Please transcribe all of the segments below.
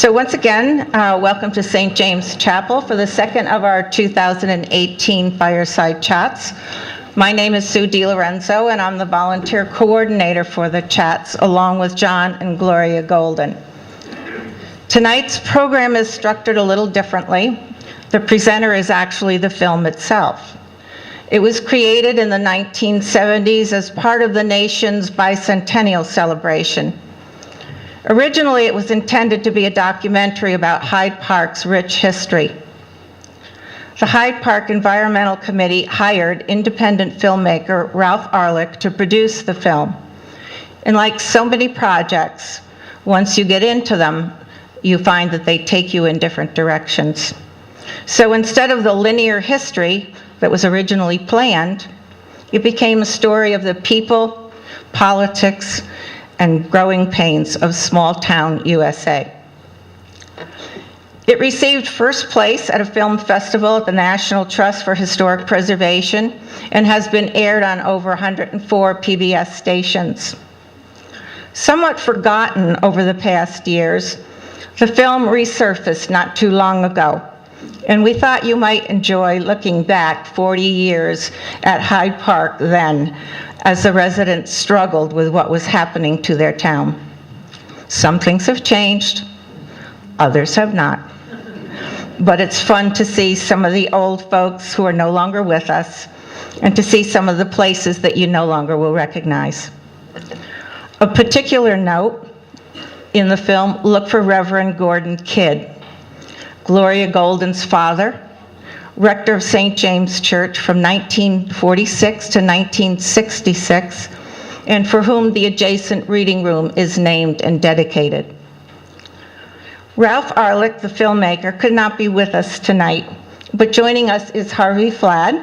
So once again, welcome to St. James Chapel for the second of our 2018 Fireside Chats. My name is Sue DiLorenzo, and I'm the volunteer coordinator for the chats, along with John and Gloria Golden. Tonight's program is structured a little differently. The presenter is actually the film itself. It was created in the 1970s as part of the nation's bicentennial celebration. Originally, it was intended to be a documentary about Hyde Park's rich history. The Hyde Park Environmental Committee hired independent filmmaker Ralph Arlick to produce the film. And like so many projects, once you get into them, you find that they take you in different directions. So instead of the linear history that was originally planned, it became a story of the people, politics, and growing pains of small-town USA. It received first place at a film festival at the National Trust for Historic Preservation and has been aired on over 104 PBS stations. Somewhat forgotten over the past years, the film resurfaced not too long ago, and we thought you might enjoy looking back 40 years at Hyde Park then, as the residents struggled with what was happening to their town. Some things have changed, others have not. But it's fun to see some of the old folks who are no longer with us, and to see some of the places that you no longer will recognize. Of particular note, in the film, look for Reverend Gordon Kidd, Gloria Golden's father, rector of St. James Church from 1946 to 1966, and for whom the adjacent reading room is named and dedicated. Ralph Arlick, the filmmaker, could not be with us tonight, but joining us is Harvey Flad,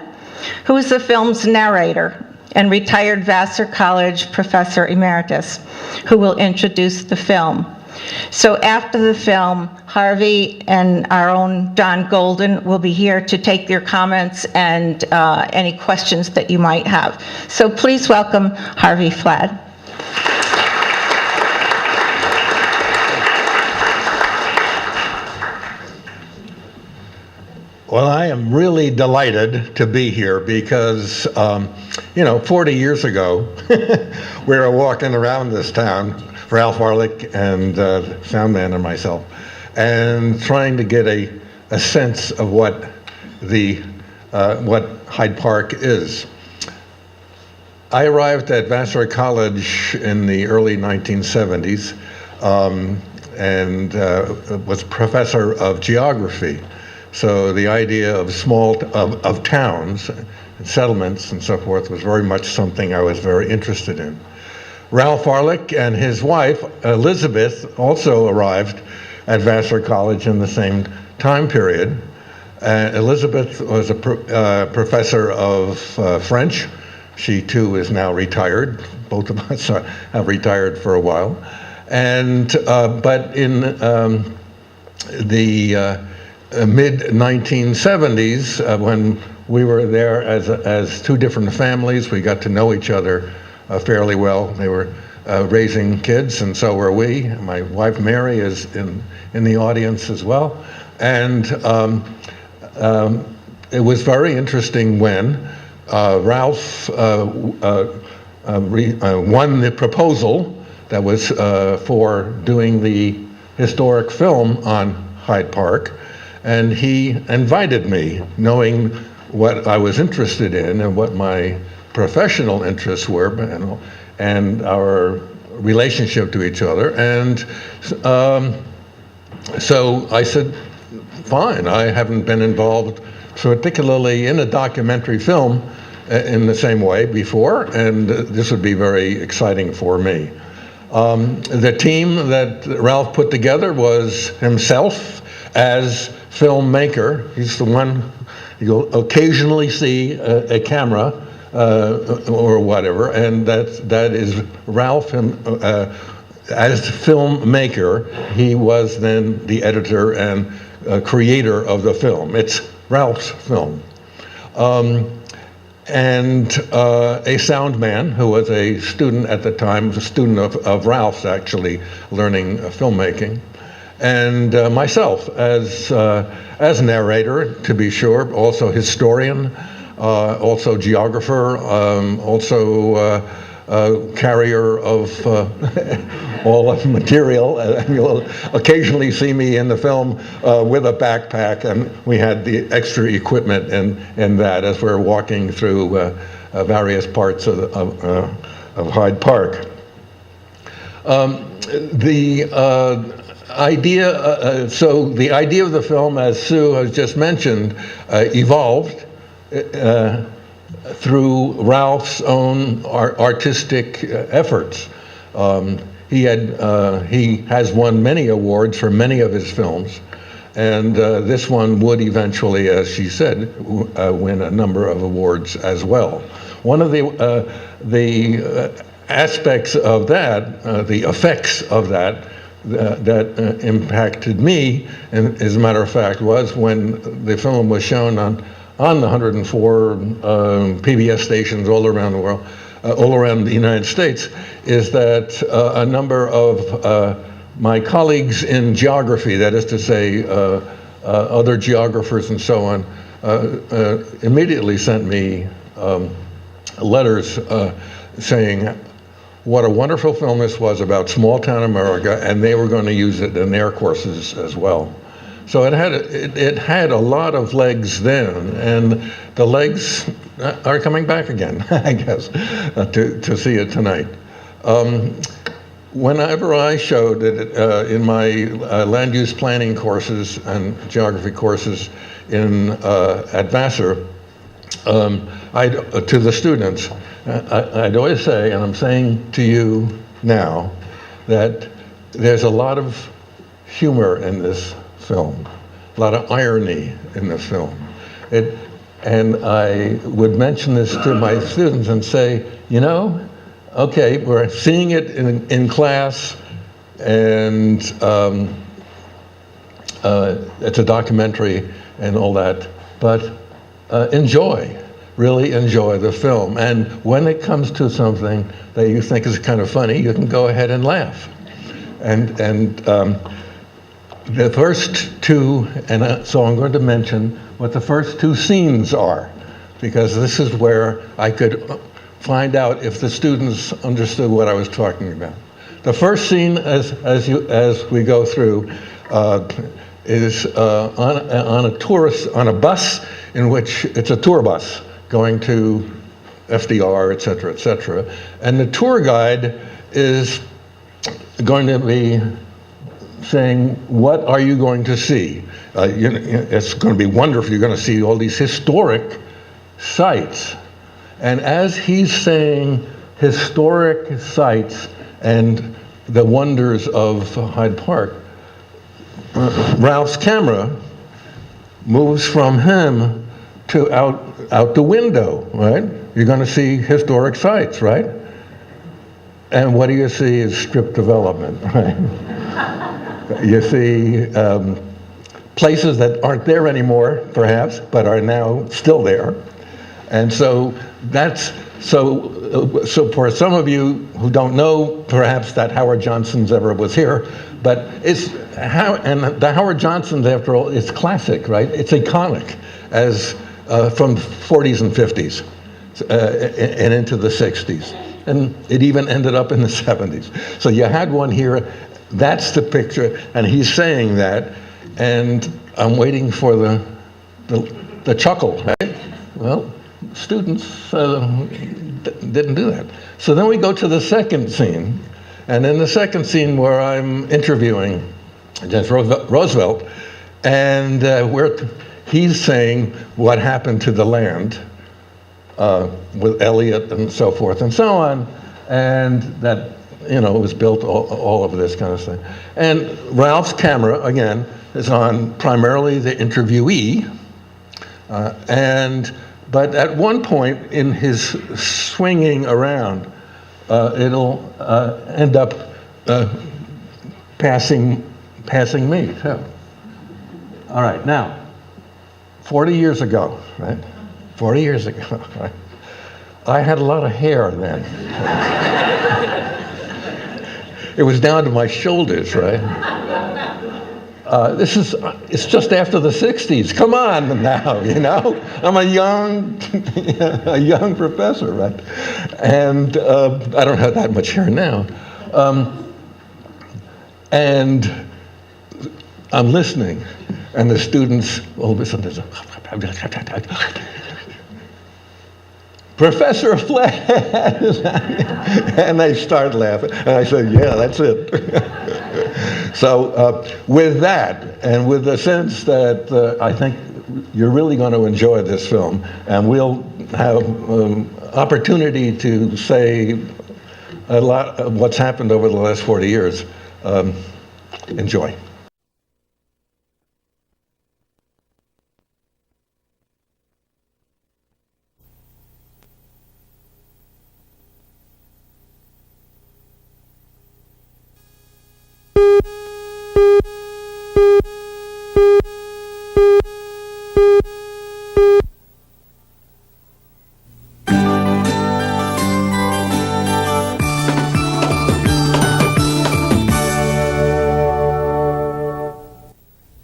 who is the film's narrator and retired Vassar College Professor Emeritus, who will introduce the film. So after the film, Harvey and our own John Golden will be here to take your comments and any questions that you might have. So please welcome Harvey Flad. Well, I am really delighted to be here because, 40 years ago, we were walking around this town, Ralph Arlick and Soundman and myself, and trying to get a sense of what Hyde Park is. I arrived at Vassar College in the early 1970s and was professor of geography. So the idea of towns and settlements and so forth was very much something I was very interested in. Ralph Arlick and his wife, Elizabeth, also arrived at Vassar College in the same time period. Elizabeth was a professor of French. She too is now retired. Both of us have retired for a while. But in the mid-1970s, when we were there as two different families, we got to know each other fairly well. They were raising kids, and so were we. My wife Mary is in the audience as well. And it was very interesting when Ralph won the proposal that was for doing the historic film on Hyde Park. And he invited me, knowing what I was interested in and what my professional interests were and our relationship to each other. And so I said, fine, I haven't been involved particularly in a documentary film in the same way before, and this would be very exciting for me. The team that Ralph put together was himself as filmmaker. He's the one you'll occasionally see a camera or whatever, and that is Ralph as filmmaker. He was then the editor and creator of the film. It's Ralph's film. And a sound man who was a student at the time, was a student of Ralph's, actually learning filmmaking. and myself as narrator, to be sure, also historian, also geographer, also carrier of all of the material. And you'll occasionally see me in the film with a backpack, and we had the extra equipment in that as we're walking through various parts of Hyde Park. The idea of the film, as Sue has just mentioned, evolved through Ralph's own artistic efforts. He has won many awards for many of his films, and this one would eventually, as she said, win a number of awards as well. One of the aspects of that, the effects of that impacted me, and as a matter of fact, was when the film was shown on the 104 PBS stations all around the world, all around the United States, is that a number of my colleagues in geography, that is to say, other geographers and so on, immediately sent me letters saying what a wonderful film this was about small town America, and they were going to use it in their courses as well. So it had a lot of legs then, and the legs are coming back again, I guess, to see it tonight. Whenever I showed it in my land use planning courses and geography courses at Vassar, to the students, I'd always say, and I'm saying to you now, that there's a lot of humor in this film, a lot of irony in the film. And I would mention this to my students and say, you know, okay, we're seeing it in class, and it's a documentary and all that, but really enjoy the film. And when it comes to something that you think is kind of funny, you can go ahead and laugh. And the first two, so I'm going to mention what the first two scenes are, because this is where I could find out if the students understood what I was talking about. The first scene, as we go through, is on a bus, in which it's a tour bus going to FDR, et cetera, and the tour guide is going to be saying, what are you going to see? It's going to be wonderful. You're going to see all these historic sites. And as he's saying historic sites and the wonders of Hyde Park, Ralph's camera moves from him to out the window, right? You're going to see historic sites, right? And what do you see is strip development, right? You see places that aren't there anymore, perhaps, but are now still there. And so so for some of you who don't know, perhaps, that Howard Johnson's ever was here, but and the Howard Johnson's, after all, is classic, right? It's iconic, as from the 40s and 50s and into the 60s. And it even ended up in the 70s. So you had one here. That's the picture, and he's saying that, and I'm waiting for the chuckle, right? Well, students didn't do that. So then we go to the second scene, and in the second scene where I'm interviewing Judge Roosevelt, and where he's saying what happened to the land with Eliot and so forth and so on, and that, you know, it was built, all of this kind of thing. And Ralph's camera, again, is on primarily the interviewee, but at one point in his swinging around, it'll end up passing me, too. All right, now, 40 years ago, right? 40 years ago, right? I had a lot of hair then. It was down to my shoulders, right? It's just after the 60s. Come on now, you know? I'm a young professor, right? And I don't have that much hair now. And I'm listening, and the students, all of a sudden, there's Professor Flad, and they start laughing, and I said, yeah, that's it. So with that, and with the sense that I think you're really going to enjoy this film, and we'll have opportunity to say a lot of what's happened over the last 40 years. Enjoy.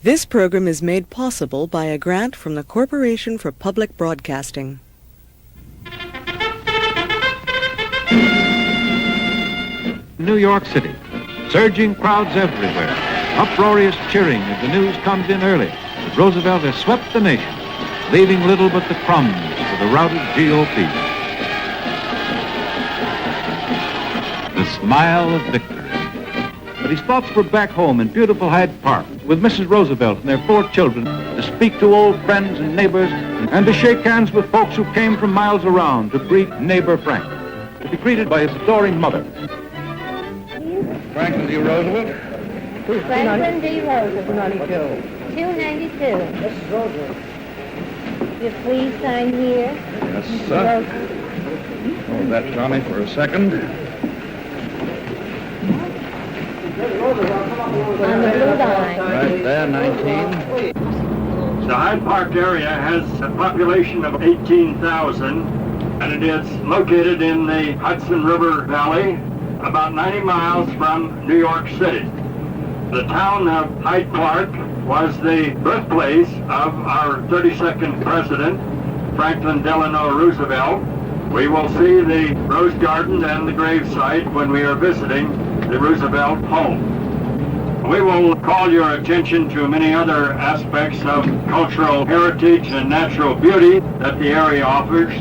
This program is made possible by a grant from the Corporation for Public Broadcasting. New York City, surging crowds everywhere, uproarious cheering as the news comes in early that Roosevelt has swept the nation, leaving little but the crumbs for the routed GOP. The smile of victory. But his thoughts were back home in beautiful Hyde Park with Mrs. Roosevelt and their 4 children to speak to old friends and neighbors and to shake hands with folks who came from miles around to greet neighbor Frank, to be greeted by his adoring mother. Franklin D. Roosevelt? Franklin D. Roosevelt. 292. Mrs. Roosevelt. You please sign here. Yes, sir. Hold that, Johnny, for a second. On the blue line. Right there, 19. The Hyde Park area has a population of 18,000, and it is located in the Hudson River Valley, about 90 miles from New York City. The town of Hyde Park was the birthplace of our 32nd president, Franklin Delano Roosevelt. We will see the Rose Garden and the gravesite when we are visiting the Roosevelt home. We will call your attention to many other aspects of cultural heritage and natural beauty that the area offers.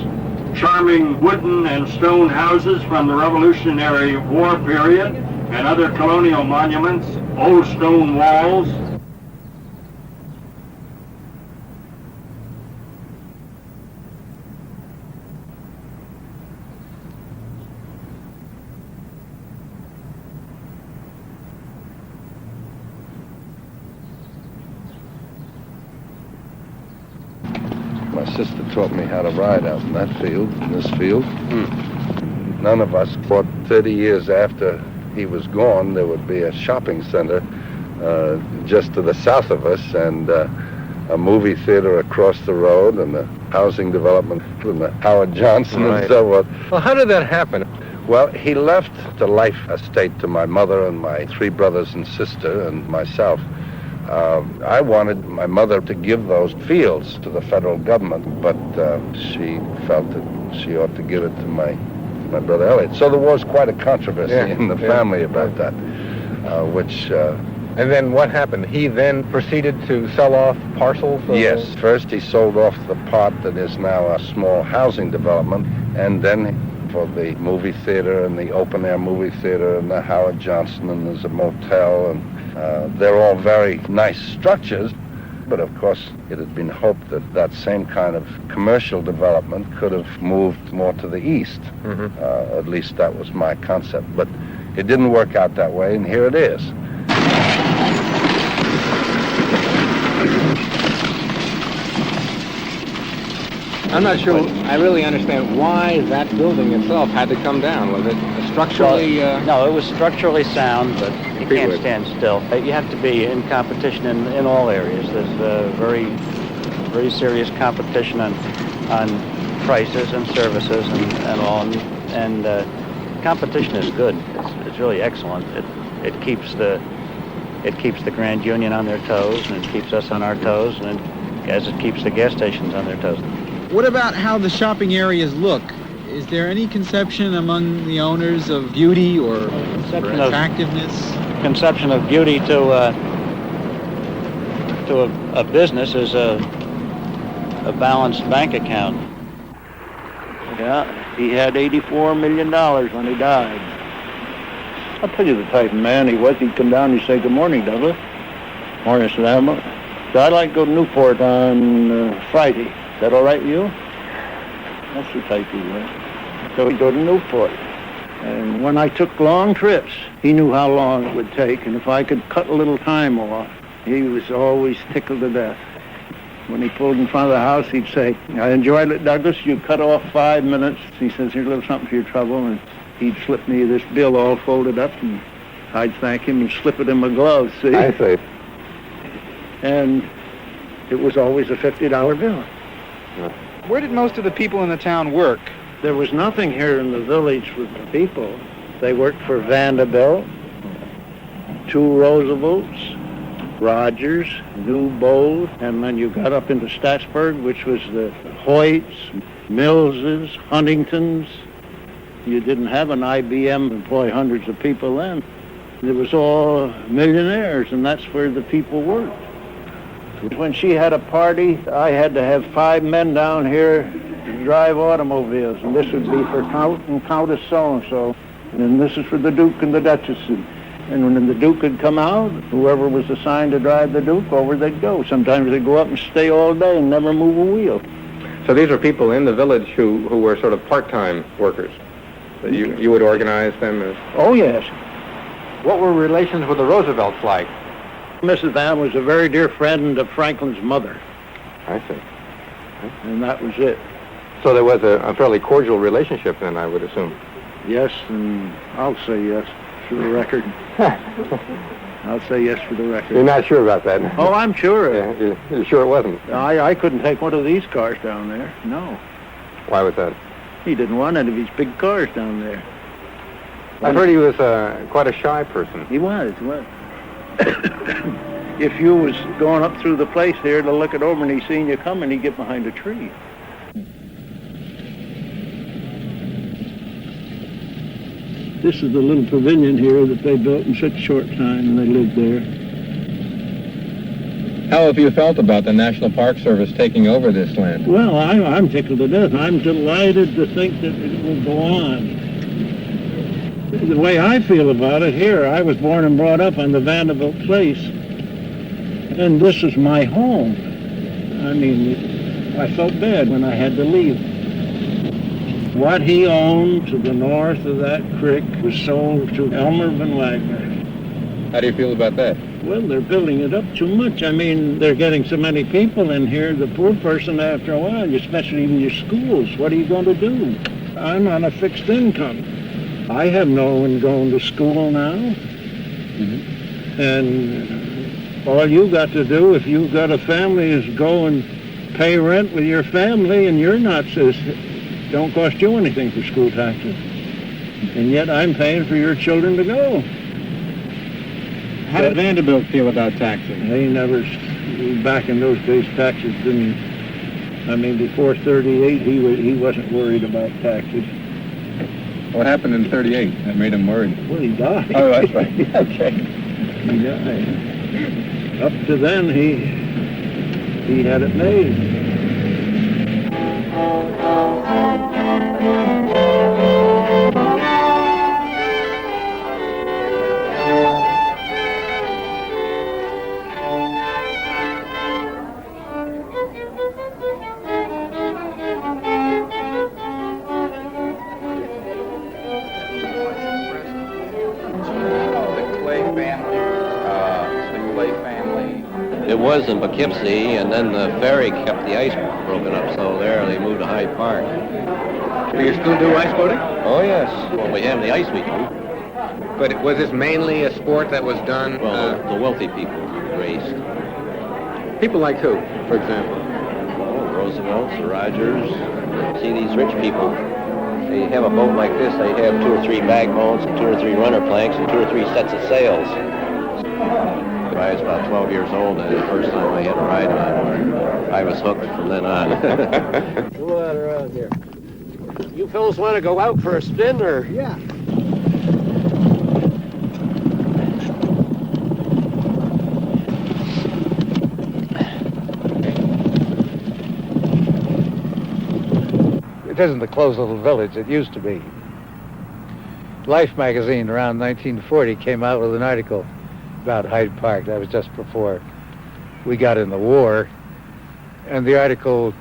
Charming wooden and stone houses from the Revolutionary War period and other colonial monuments, old stone walls. My sister taught me how to ride out in that field, in this field. None of us thought 30 years after he was gone, there would be a shopping center just to the south of us, and a movie theater across the road, and a housing development from the Howard Johnson and so forth. Well, how did that happen? Well, he left the life estate to my mother and my 3 brothers and sister and myself. I wanted my mother to give those fields to the federal government, but she felt that she ought to give it to my brother Elliot. So there was quite a controversy in the family about that, which... And then what happened? He then proceeded to sell off parcels? Yes. First he sold off the part that is now a small housing development, and then for the movie theater and the open-air movie theater and the Howard Johnson, and there's a motel, and they're all very nice structures. But of course, it had been hoped that that same kind of commercial development could have moved more to the east. At least that was my concept. But it didn't work out that way, and here it is. I'm not sure I really understand why that building itself had to come down. Was it structurally... No, it was structurally sound, but you can't stand still. You have to be in competition in all areas. There's very, very serious competition on prices and services and all. And competition is good. It's really excellent. It keeps the it keeps the Grand Union on their toes, and it keeps us on our toes, and as it keeps the gas stations on their toes. What about how the shopping areas look? Is there any conception among the owners of beauty or attractiveness? Conception of beauty to a business is a balanced bank account. Yeah, he had $84 million when he died. I'll tell you the type of man he was. He'd come down and he'd say, "Good morning, Douglas." "Morning, Mr. Admiral. So I'd like to go to Newport on Friday. Is that all right with you?" That's the type he was. So he'd go to Newport. And when I took long trips, he knew how long it would take. And if I could cut a little time off, he was always tickled to death. When he pulled in front of the house, he'd say, "I enjoyed it, Douglas. You cut off 5 minutes." He says, "Here's a little something for your trouble." And he'd slip me this bill all folded up, and I'd thank him and slip it in my glove, see? I see. And it was always a $50 bill. Where did most of the people in the town work? There was nothing here in the village for the people. They worked for Vanderbilt, two Roosevelts, Rogers, New Bold, and then you got up into Statsburg, which was the Hoyts, Millses, Huntingtons. You didn't have an IBM employ hundreds of people then. It was all millionaires, and that's where the people worked. When she had a party, I had to have 5 men down here to drive automobiles, and this would be for Count and Countess so-and-so, and then this is for the Duke and the Duchess. And when the Duke had come out, whoever was assigned to drive the Duke, over they'd go. Sometimes they'd go up and stay all day and never move a wheel. So these are people in the village who were sort of part-time workers. That you would organize them as... Oh, yes. What were relations with the Roosevelts like? Mrs. Van was a very dear friend of Franklin's mother, I see. and that was it. So there was a fairly cordial relationship then, I would assume. Yes, and I'll say yes for the record. I'll say yes for the record. You're not sure about that? Oh, I'm sure. Yeah, you're sure it wasn't? I couldn't take one of these cars down there, no. Why was that? He didn't want any of these big cars down there. I've heard he was quite a shy person. He was. If you was going up through the place here to look it over and he seen you coming, he'd get behind a tree. This is the little pavilion here that they built in such a short time, and they lived there. How have you felt about the National Park Service taking over this land? Well, I'm tickled to death. I'm delighted to think that it will go on. The way I feel about it here, I was born and brought up on the Vanderbilt place, and this is my home. I mean, I felt bad when I had to leave. What he owned to the north of that creek was sold to Elmer Van Wagner. How do you feel about that? Well, they're building it up too much. I mean, they're getting so many people in here, the poor person after a while, especially in your schools, what are you going to do? I'm on a fixed income. I have no one going to school now. Mm-hmm. And all you got to do, if you've got a family, is go and pay rent with your family, and you're not, don't cost you anything for school taxes. And yet I'm paying for your children to go. How did Vanderbilt feel about taxing? They never, back in those days, taxes didn't, I mean, before 38, he wasn't worried about taxes. What happened in 38 that made him worried? Well, he died. Oh, that's right. Okay. He died. Up to then, he had it made. It was in Poughkeepsie, and then the ferry kept the ice broken up, so there they moved to Hyde Park. Do you still do ice boating? Oh, yes. When we have the ice, we do. But was this mainly a sport that was done? Well, the wealthy people raced. People like who, for example? Oh, Roosevelt's, the Rogers. See, these rich people, they have a boat like this, they have 2 or 3 bag boats, 2 or 3 runner planks, and 2 or 3 sets of sails. I was about 12 years old, and the first time I had a ride on one, I was hooked from then on. Come on around here. You fellas want to go out for a spin, or? Yeah. It isn't the close little village it used to be. Life magazine around 1940 came out with an article about Hyde Park. That was just before we got in the war. And the article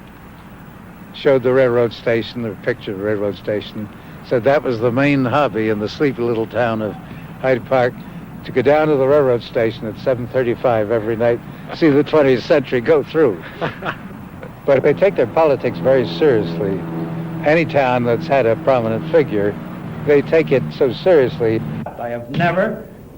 showed the railroad station, the picture of the railroad station, said that was the main hobby in the sleepy little town of Hyde Park, to go down to the railroad station at 7:35 every night, see the 20th century go through. But they take their politics very seriously. Any town that's had a prominent figure, they take it so seriously.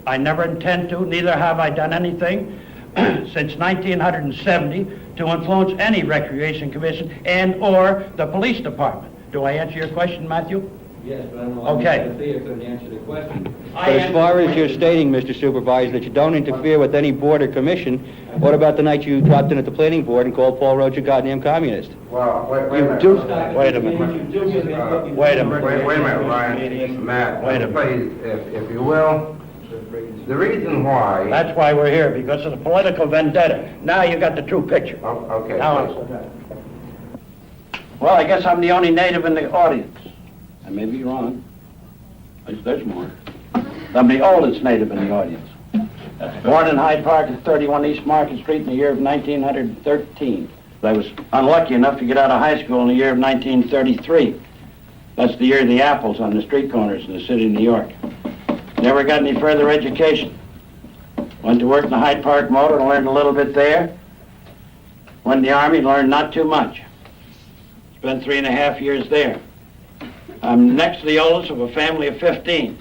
I never intend to, neither have I done anything since 1970 to influence any recreation commission and or the police department. Do I answer your question, Matthew? Yes, but I don't know. Okay. Thea couldn't answer the question. But as far as you're stating, Mr. Supervisor, that you don't interfere with any board or commission, what about the night you dropped in at the planning board and called Paul Roach a goddamn communist? Well, wait a minute. Wait a minute. Wait a minute. Wait a minute, Ryan. Matt, Wait a please, if you will, the reason why... That's why we're here, because of the political vendetta. Now you got the true picture. Okay. Well, I guess I'm the only native in the audience. I may be wrong. There's more. I'm the oldest native in the audience. Born in Hyde Park at 31 East Market Street in the year of 1913. I was unlucky enough to get out of high school in the year of 1933. That's the year of the apples on the street corners in the city of New York. Never got any further education. Went to work in the Hyde Park motor and learned a little bit there. Went in the Army, learned not too much. Spent 3.5 years there. I'm next to the oldest of a family of 15.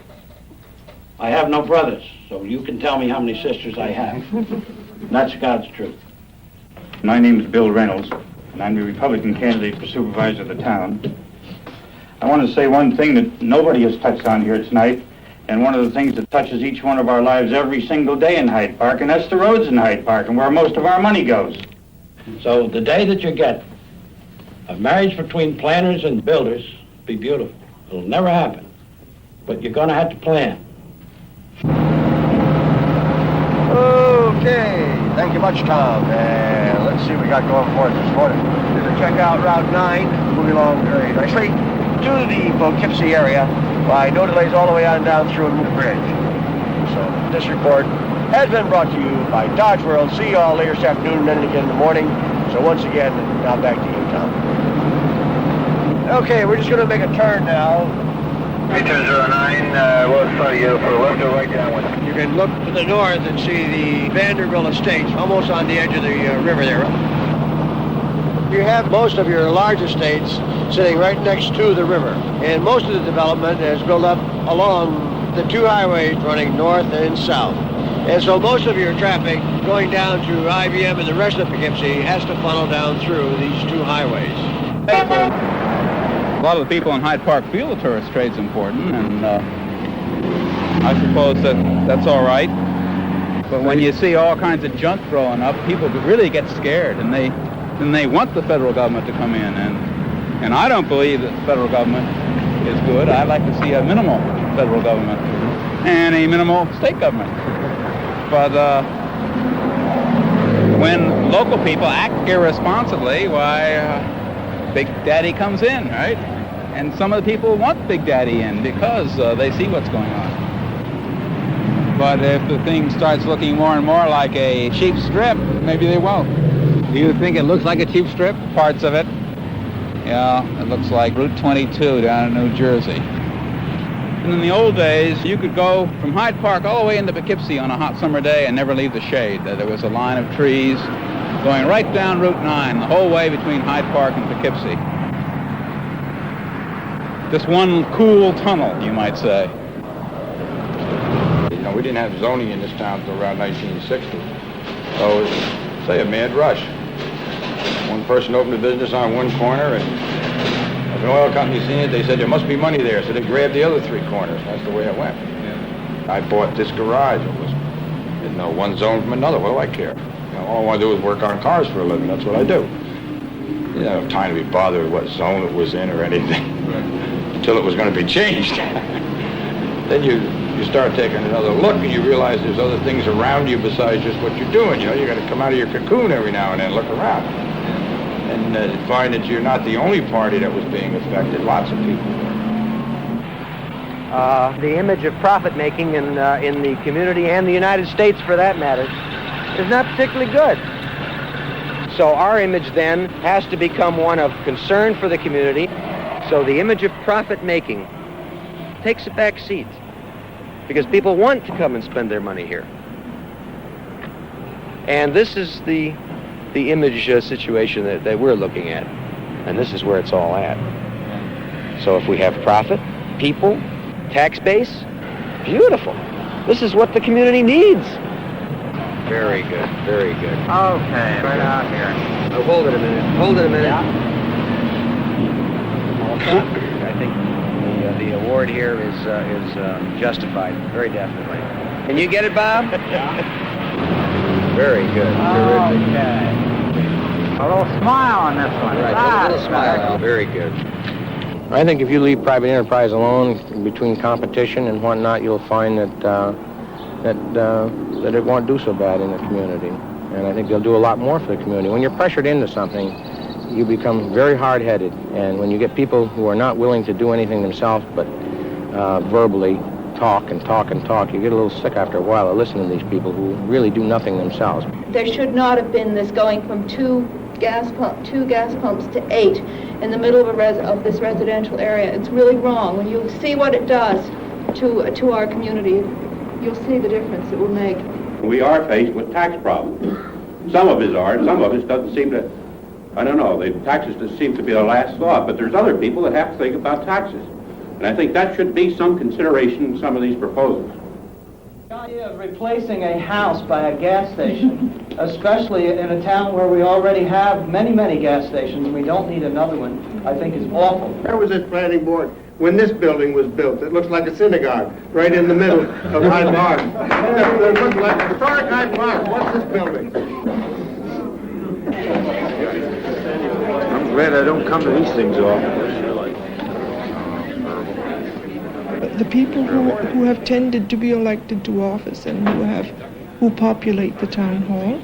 I have no brothers, so you can tell me how many sisters I have. And that's God's truth. My name is Bill Reynolds, and I'm the Republican candidate for supervisor of the town. I want to say one thing that nobody has touched on here tonight, and one of the things that touches each one of our lives every single day in Hyde Park, and that's the roads in Hyde Park and where most of our money goes. So the day that you get a marriage between planners and builders, be beautiful. It'll never happen, but you're going to have to plan. Okay, thank you much, Tom. And let's see what we got going for us this morning. We're going to check out Route 9, moving along very nicely to the Poughkeepsie area by no delays all the way on down through the bridge. So this report has been brought to you by Dodge World. See you all later this afternoon and then again in the morning. So once again, now back to you, Tom. Okay, we're just going to make a turn now. 209, we'll start you for left or right downwind. You can look to the north and see the Vanderbilt Estates, almost on the edge of the river there. You have most of your large estates sitting right next to the river. And most of the development is built up along the two highways running north and south. And so most of your traffic going down to IBM and the rest of Poughkeepsie has to funnel down through these two highways. A lot of the people in Hyde Park feel the tourist trade's important, and I suppose that's all right. But when you see all kinds of junk growing up, people really get scared, and they want the federal government to come in. And I don't believe that the federal government is good. I'd like to see a minimal federal government and a minimal state government. But when local people act irresponsibly, why, Big Daddy comes in, right? And some of the people want Big Daddy in because they see what's going on. But if the thing starts looking more and more like a cheap strip, maybe they won't. Do you think it looks like a cheap strip? Parts of it. Yeah, it looks like Route 22 down in New Jersey. And in the old days, you could go from Hyde Park all the way into Poughkeepsie on a hot summer day and never leave the shade. There was a line of trees going right down Route 9, the whole way between Hyde Park and Poughkeepsie. Just one cool tunnel, you might say. You know, we didn't have zoning in this town until around 1960. So it was, say, a mad rush. One person opened a business on one corner, and if an oil company seen it, they said there must be money there, so they grabbed the other three corners. That's the way it went. I bought this garage. It was Didn't know one zone from another. What do I care? You know, all I want to do is work on cars for a living. That's what I do. You didn't have time to be bothered with what zone it was in or anything until it was going to be changed. Then you start taking another look and you realize there's other things around you besides just what you're doing. You know, you got to come out of your cocoon every now and then, look around, and find that you're not the only party that was being affected. Lots of people were. The image of profit-making in the community and the United States, for that matter, is not particularly good. So our image then has to become one of concern for the community. So the image of profit-making takes a back seat because people want to come and spend their money here. And this is the image situation that we're looking at. And this is where it's all at. So if we have profit, people, tax base, beautiful. This is what the community needs. Very good, very good. Okay, right out here. Oh, hold it a minute. Hold it a minute. Yeah. I think the award here is justified, very definitely. Can you get it, Bob? Yeah. Very good. Terrific. Okay. A little smile on this one. Right, a little smile. Very good. I think if you leave private enterprise alone between competition and whatnot, you'll find that it won't do so bad in the community. And I think they'll do a lot more for the community. When you're pressured into something, you become very hard-headed. And when you get people who are not willing to do anything themselves but verbally talk and talk and talk, you get a little sick after a while of listening to these people who really do nothing themselves. There should not have been this going from two gas pumps to 8 in the middle of this residential area. It's really wrong. When you see what it does to our community, you'll see the difference it will make. We are faced with tax problems. Some of us are, and some of us doesn't seem to, I don't know, the taxes just seem to be the last thought, but there's other people that have to think about taxes. And I think that should be some consideration in some of these proposals. The idea of replacing a house by a gas station, especially in a town where we already have many, many gas stations, and we don't need another one, I think is awful. Where was this planning board when this building was built? It looks like a synagogue right in the middle of Hyde Park. It looks like historic Hyde Park. What's this building? I'm glad I don't come to these things often. The people who have tended to be elected to office and who populate the town hall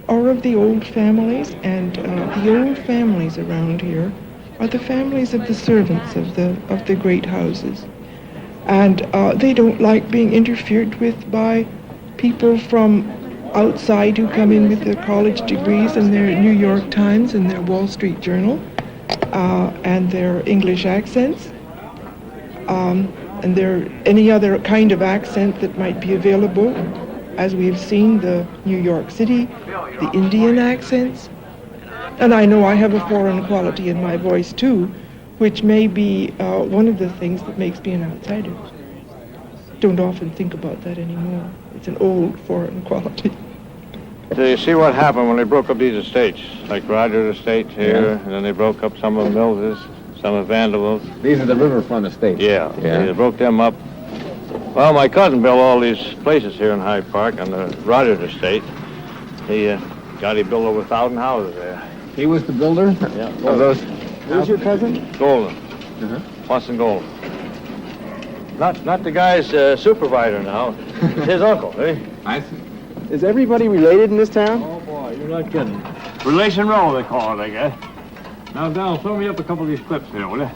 are of the old families, and the old families around here are the families of the servants of the great houses, and they don't like being interfered with by people from outside who come in with their college degrees and their New York Times and their Wall Street Journal and their English accents. And there any other kind of accent that might be available, as we have seen the New York City, the Indian accents. And I know I have a foreign quality in my voice too, which may be one of the things that makes me an outsider. Don't often think about that anymore. It's an old foreign quality. So you see what happened when they broke up these estates, like Rogers Estate here, and then they broke up some of Mills's, some of Vanderbilt's. These are the riverfront estates. Yeah. They broke them up. Well, my cousin built all these places here in Hyde Park on the Rogers Estate. He built over 1,000 houses there. He was the builder? Yeah. Of those? Who's your cousin? Golden. Watson Golden. Not the guy's supervisor now. It's his uncle, eh? I see. Is everybody related in this town? Oh, boy, you're not kidding. Relation row, they call it, I guess. Now, Donald, throw me up a couple of these clips here, will you?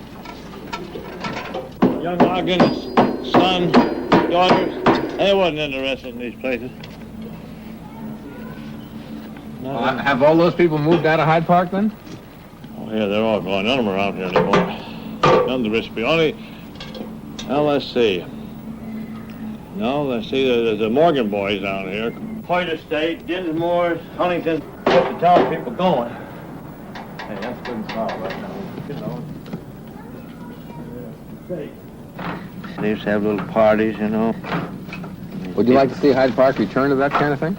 Young Ogden's son, daughters, they wasn't interested in these places. Have all those people moved out of Hyde Park then? Oh, yeah, they're all gone. None of them are out here anymore. None of the rich people. Only, well, let's see. No, let's see, there's the Morgan boys down here. Point Estate, Dinsmore, Huntington, get the town people going. Hey, that's good and solid right now, you know. They used to have little parties, you know. Would you like to see Hyde Park return to that kind of thing?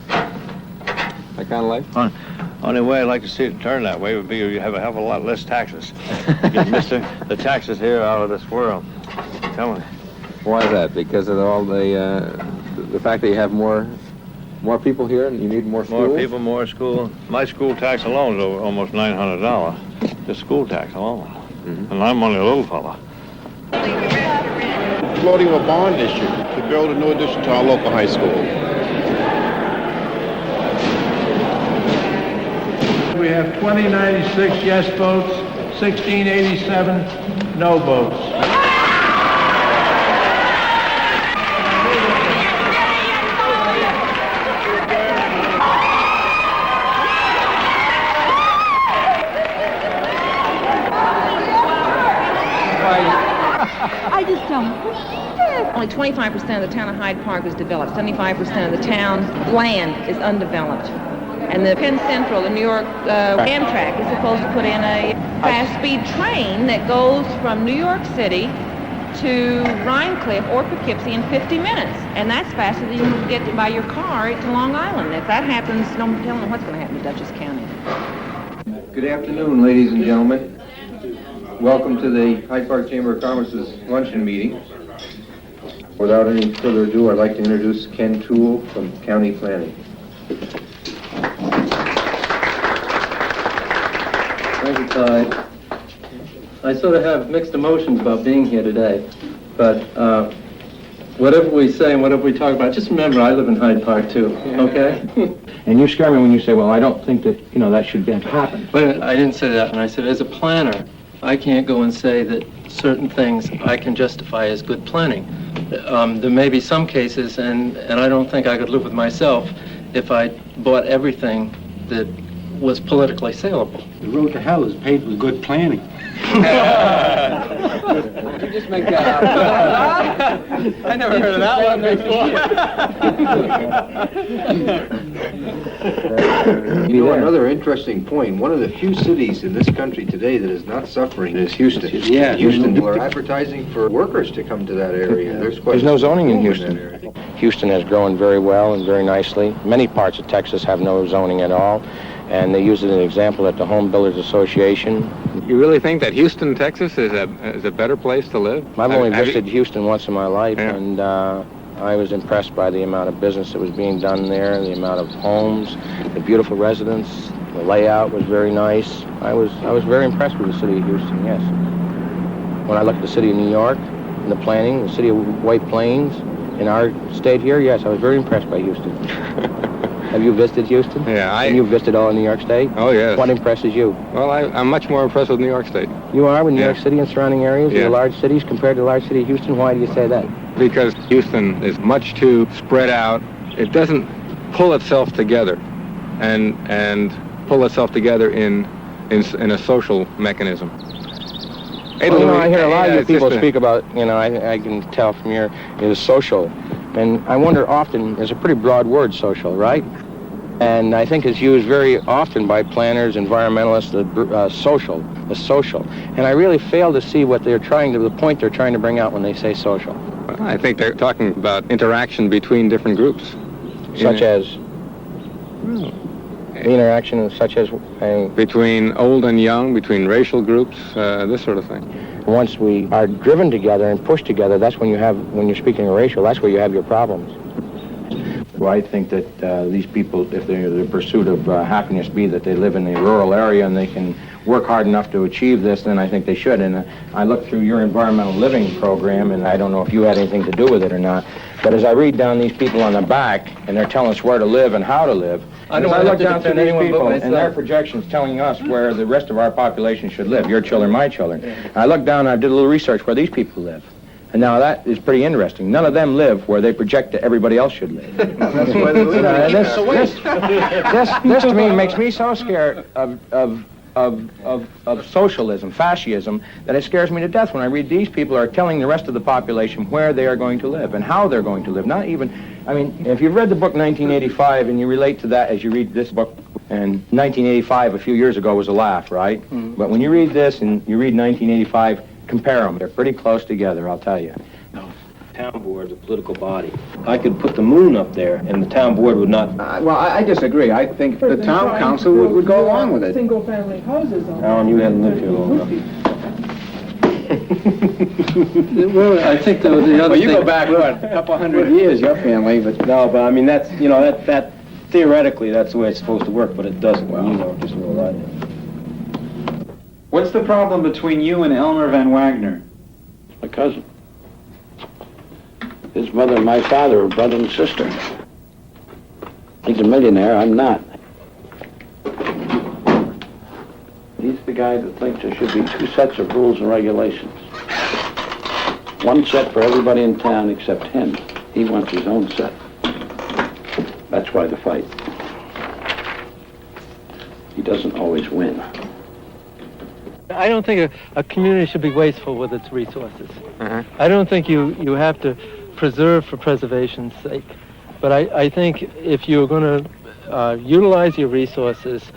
That kind of life? Only way I'd like to see it turn that way would be you have a hell of a lot less taxes. The taxes here are out of this world. I'm telling you. Why is that? Because of all the the fact that you have more people here and you need more schools? More people, more school. My school tax alone is over almost $900. Just school tax alone. Mm-hmm. And I'm only a little fella. Floating a bond issue to build a new addition to our local high school. We have 2096 yes votes, 1687 no votes. I just don't. Only 25% of the town of Hyde Park is developed. 75% of the town's land is undeveloped. And the Penn Central, the New York Amtrak, is supposed to put in a fast-speed train that goes from New York City to Rhinecliff or Poughkeepsie in 50 minutes. And that's faster than you can get by your car to Long Island. If that happens, no telling what's going to happen to Dutchess County. Good afternoon, ladies and gentlemen. Welcome to the Hyde Park Chamber of Commerce's luncheon meeting. Without any further ado, I'd like to introduce Ken Toole from County Planning. Thank you, Clyde. I sort of have mixed emotions about being here today, but whatever we say and whatever we talk about, just remember I live in Hyde Park too, okay? And you scare me when you say, well, I don't think that, that should happen. But I didn't say that. And I said, as a planner, I can't go and say that certain things I can justify as good planning. There may be some cases, and I don't think I could live with myself if I bought everything that was politically saleable. The road to hell is paved with good planning. Did you just make that up? I never heard of that one before. Another interesting point. One of the few cities in this country today that is not suffering is Houston. Yeah. Houston, we're advertising for workers to come to that area. There's no zoning in Houston. Houston has grown very well and very nicely. Many parts of Texas have no zoning at all, and they use it as an example at the Home Builders Association. You really think that Houston, Texas is a better place to live? I've only visited Houston once in my life, and I was impressed by the amount of business that was being done there, the amount of homes, the beautiful residents. The layout was very nice. I was very impressed with the city of Houston, yes. When I looked at the city of New York, and the planning, the city of White Plains, in our state here, yes, I was very impressed by Houston. Have you visited Houston? Yeah, And you've visited all of New York State? Oh, yes. What impresses you? Well, I'm much more impressed with New York State. You are with New York City and surrounding areas, Yeah. the large cities, compared to the large city of Houston? Why do you say that? Because Houston is much too spread out. It doesn't pull itself together and pull itself together in a social mechanism. Well, I hear a lot of you people speak about, I can tell from your, social. And I wonder often, it's a pretty broad word, social, right? And I think it's used very often by planners, environmentalists, the social. And I really fail to see what the point they're trying to bring out when they say social. I think they're talking about interaction between different groups. Such as? The interaction such as? Between old and young, between racial groups, this sort of thing. Once we are driven together and pushed together, that's when you're speaking of racial, that's where you have your problems. Well, I think that these people, if their pursuit of happiness be that they live in a rural area and they can work hard enough to achieve this, then I think they should. And I looked through your environmental living program, and I don't know if you had anything to do with it or not, but as I read down these people on the back, and they're telling us where to live and how to live, I look down through these people and their projections telling us where the rest of our population should live, your children, my children. And I looked down and I did a little research where these people live. And now that is pretty interesting. None of them live where they project that everybody else should live. That's why they live. This to me makes me so scared of socialism, fascism, that it scares me to death when I read these people are telling the rest of the population where they are going to live and how they're going to live. Not even, if you've read the book 1985 and you relate to that as you read this book, and 1985 a few years ago was a laugh, right? Mm-hmm. But when you read this and you read 1985, compare them. They're pretty close together, I'll tell you. Town board's a political body. I could put the moon up there, and the town board would not. Well, I disagree. I think the town council would go along with it. Single-family houses on. Alan, you hadn't lived here long enough. Well, I think the other Well, you thing... go back, what, a couple hundred years, your family, but... No, but I mean, that's, you know, that theoretically, that's the way it's supposed to work, but it doesn't, you know, just a little right. What's the problem between you and Elmer Van Wagner? My cousin. His mother and my father are brother and sister. He's a millionaire, I'm not. He's the guy that thinks there should be two sets of rules and regulations. One set for everybody in town except him. He wants his own set. That's why the fight. He doesn't always win. I don't think a community should be wasteful with its resources. I don't think you have to preserve for preservation's sake. But I think if you're going to utilize your resources,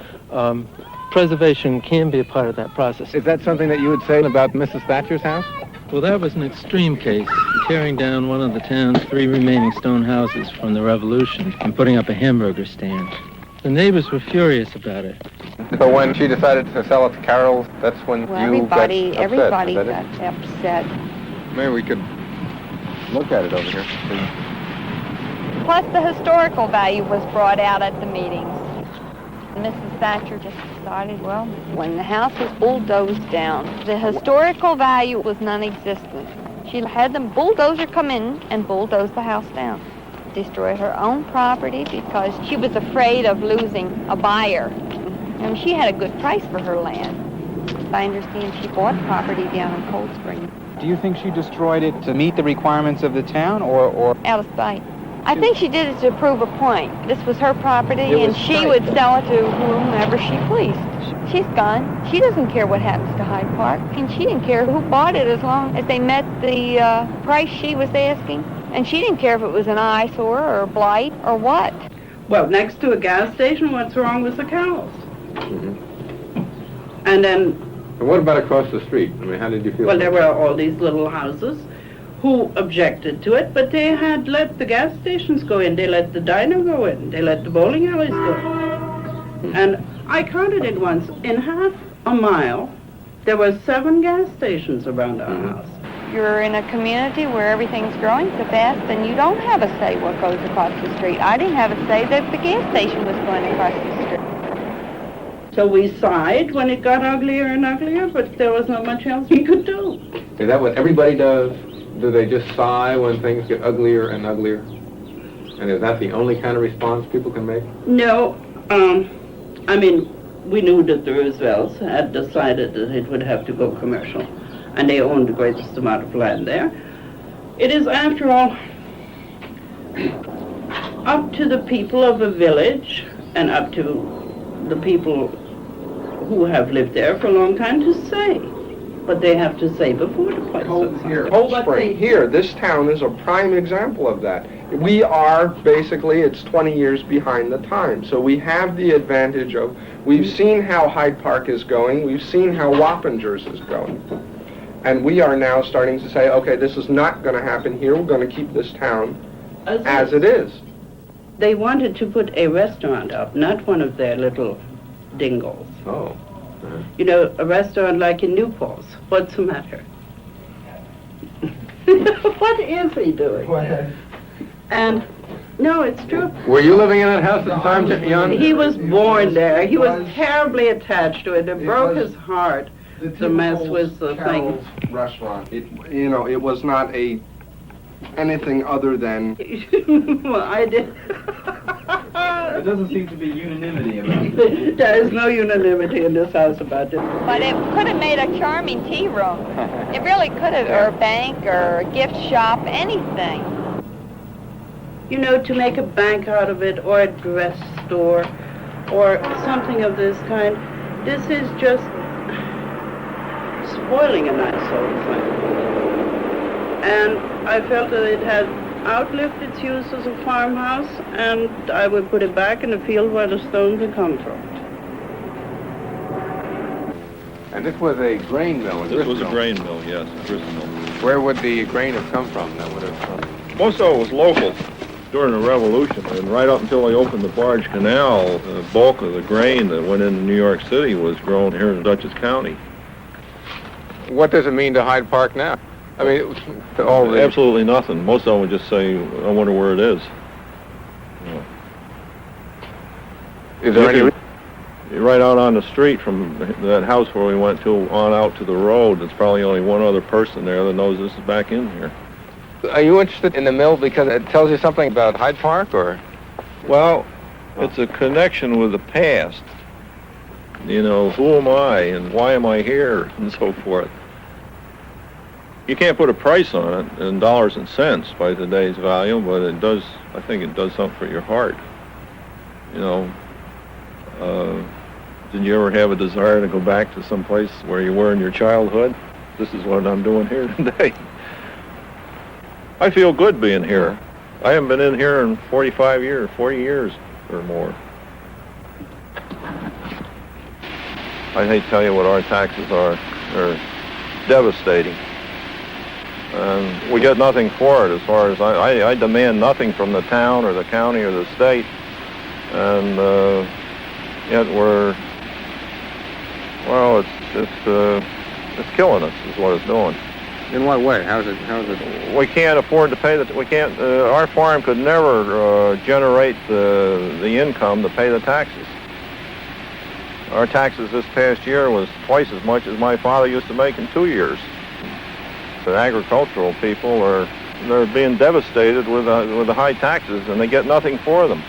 preservation can be a part of that process. Is that something that you would say about Mrs. Thatcher's house? Well, that was an extreme case, tearing down one of the town's 3 remaining stone houses from the Revolution and putting up a hamburger stand. The neighbors were furious about it. So when she decided to sell it to Carol, that's when you got upset, everybody is got that upset. Maybe we could look at it over here. Plus, the historical value was brought out at the meetings. Mrs. Thatcher just decided, well, when the house was bulldozed down, the historical value was non-existent. She had the bulldozer come in and bulldoze the house down. Destroy her own property because she was afraid of losing a buyer. And she had a good price for her land. I understand she bought property down in Cold Spring. Do you think she destroyed it to meet the requirements of the town, or... Out of spite. I think she did it to prove a point. This was her property, and she would sell it to whomever she pleased. She's gone. She doesn't care what happens to Hyde Park, and she didn't care who bought it as long as they met the price she was asking. And she didn't care if it was an eyesore or a blight or what. Well, next to a gas station, what's wrong with the cows? And then... And what about across the street? I mean, how did you feel? Well, there were all these little houses who objected to it, but they had let the gas stations go in, they let the diner go in, they let the bowling alleys go. And I counted it once, in half a mile, there were 7 gas stations around our house. You're in a community where everything's growing so fast, and you don't have a say what goes across the street. I didn't have a say that the gas station was going across the street. So we sighed when it got uglier and uglier, but there was not much else we could do. Is that what everybody does? Do they just sigh when things get uglier and uglier? And is that the only kind of response people can make? No, I mean, we knew that the Roosevelts had decided that it would have to go commercial, and they owned the greatest amount of land there. It is, after all, up to the people of a village and up to the people who have lived there for a long time to say. But they have to say before the place. Cold Spring, here, this town is a prime example of that. We are, basically, it's 20 years behind the time. So we have the advantage of, we've seen how Hyde Park is going, we've seen how Wappingers is going. And we are now starting to say, okay, this is not going to happen here, we're going to keep this town as it is. They wanted to put a restaurant up, not one of their little dingles. Oh. You know, a restaurant like in New Falls. What's the matter? What is he doing? And, no, it's true. Were you living in that house at the time, Jan? He was born there. He was terribly attached to it. It broke his heart to mess with the thing. Restaurant. It, you know, it was not anything other than... Well, I did. There doesn't seem to be unanimity about it. There is no unanimity in this house about this. But it could have made a charming tea room. It really could have, or a bank, or a gift shop, anything. You know, to make a bank out of it, or a dress store, or something of this kind, this is just spoiling a nice old thing. And I felt that it had outlived its use as a farmhouse, and I would put it back in the field where the stones had come from. And this was a grain mill, This was a grain mill, yes, a grist mill. Where would the grain have come from that would have... Most of it was local during the Revolution, and right up until they opened the barge canal, the bulk of the grain that went into New York City was grown here in Dutchess County. What does it mean to Hyde Park now? I mean, to all the... Absolutely nothing. Most of them would just say, I wonder where it is. Yeah. Is there any... Right out on the street from that house where we went to on out to the road, there's probably only one other person there that knows this is back in here. Are you interested in the mill because it tells you something about Hyde Park, or? Well, it's a connection with the past. You know, who am I and why am I here and so forth. You can't put a price on it in dollars and cents by today's value, but it does, I think it does something for your heart. You know, did you ever have a desire to go back to some place where you were in your childhood? This is what I'm doing here today. I feel good being here. I haven't been in here in 40 years or more. I hate to tell you what our taxes are. They're devastating. And we get nothing for it as far as I demand nothing from the town or the county or the state. And yet we're, well, it's killing us is what it's doing. In what way? How's it? We can't afford to pay our farm could never generate the income to pay the taxes. Our taxes this past year was twice as much as my father used to make in 2 years. The agricultural people they're being devastated with the high taxes, and they get nothing for them.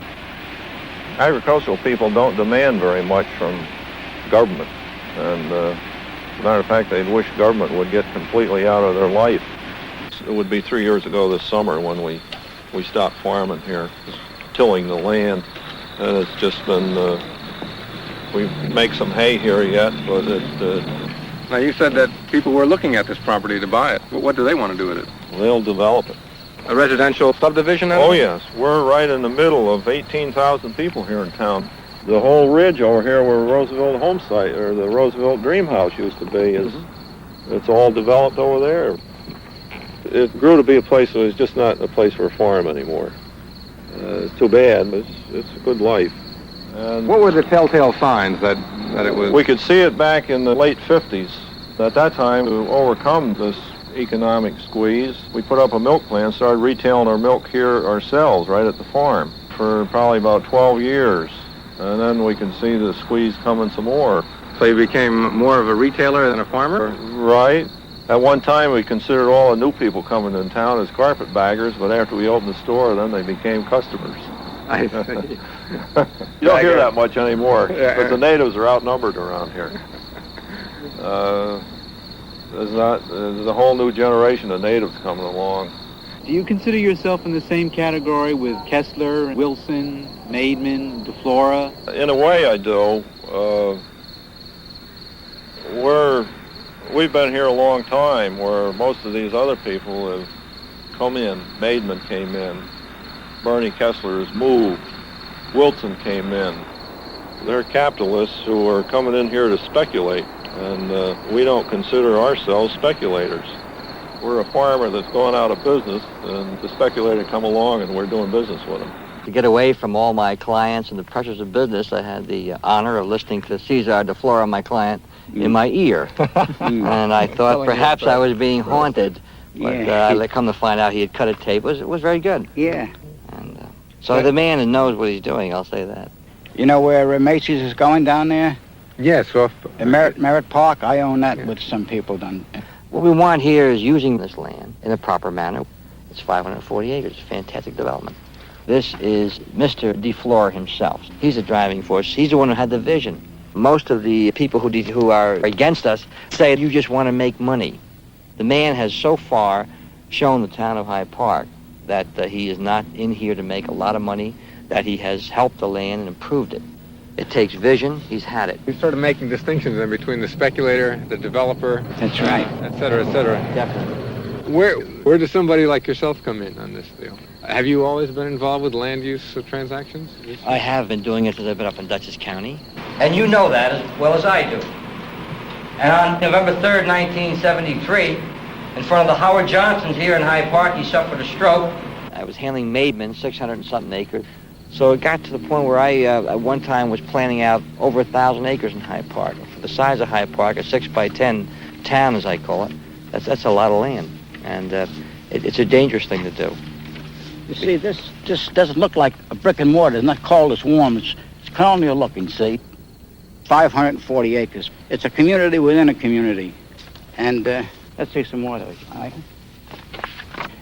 Agricultural people don't demand very much from government, and as a matter of fact, they'd wish government would get completely out of their life. It would be 3 years ago this summer when we stopped farming here, tilling the land, and it's just been, we make some hay here yet, but Now, you said that people were looking at this property to buy it. What do they want to do with it? they'll develop it. A residential subdivision? Oh, yes. We're right in the middle of 18,000 people here in town. The whole ridge over here where Roosevelt home site, or the Roosevelt Dream House used to be, it's all developed over there. It grew to be a place that was just not a place for a farm anymore. It's too bad, but it's a good life. And what were the telltale signs that it was? We could see it back in the late 50s. At that time, to overcome this economic squeeze, we put up a milk plant, started retailing our milk here ourselves, right at the farm, for probably about 12 years. And then we can see the squeeze coming some more. So you became more of a retailer than a farmer? Right. At one time, we considered all the new people coming in town as carpetbaggers, but after we opened the store, then they became customers. I see. You don't hear that much anymore, but the natives are outnumbered around here. There's a whole new generation of natives coming along. Do you consider yourself in the same category with Kessler, Wilson, Maidman, DeFlora? In a way, I do. We've been here a long time, where most of these other people have come in. Maidman came in. Bernie Kessler has moved. Wilson came in. They're capitalists who are coming in here to speculate, and we don't consider ourselves speculators. We're a farmer that's going out of business, and the speculator come along, and we're doing business with them. To get away from all my clients and the pressures of business, I had the honor of listening to Cesar de Flora, my client, in my ear. And I thought perhaps I was being haunted, but I come to find out he had cut a tape. It was very good. Yeah. And so the man knows what he's doing, I'll say that. You know where Macy's is going down there? Yes, well... Merritt Park, I own that with some people done. What we want here is using this land in a proper manner. It's 540 acres, fantastic development. This is Mr. DeFlora himself. He's the driving force. He's the one who had the vision. Most of the people who are against us say you just want to make money. The man has so far shown the town of Hyde Park that he is not in here to make a lot of money, that he has helped the land and improved it. It takes vision. He's had it. You're sort of making distinctions then between the speculator, the developer. That's right. Et cetera, et cetera. Definitely. Where does somebody like yourself come in on this deal? Have you always been involved with land use transactions? I have been doing it since I've been up in Dutchess County. And you know that as well as I do. And on November 3rd, 1973, in front of the Howard Johnsons here in Hyde Park, he suffered a stroke. I was handling Maidman, 600 and something acres. So it got to the point where I, at one time, was planning out over 1,000 acres in Hyde Park. For the size of Hyde Park, a 6 by 10 town, as I call it, that's a lot of land, and it's a dangerous thing to do. You see, this just doesn't look like a brick and mortar. It's not cold, it's warm. It's colonial looking, see? 540 acres. It's a community within a community. And let's take some water. All right?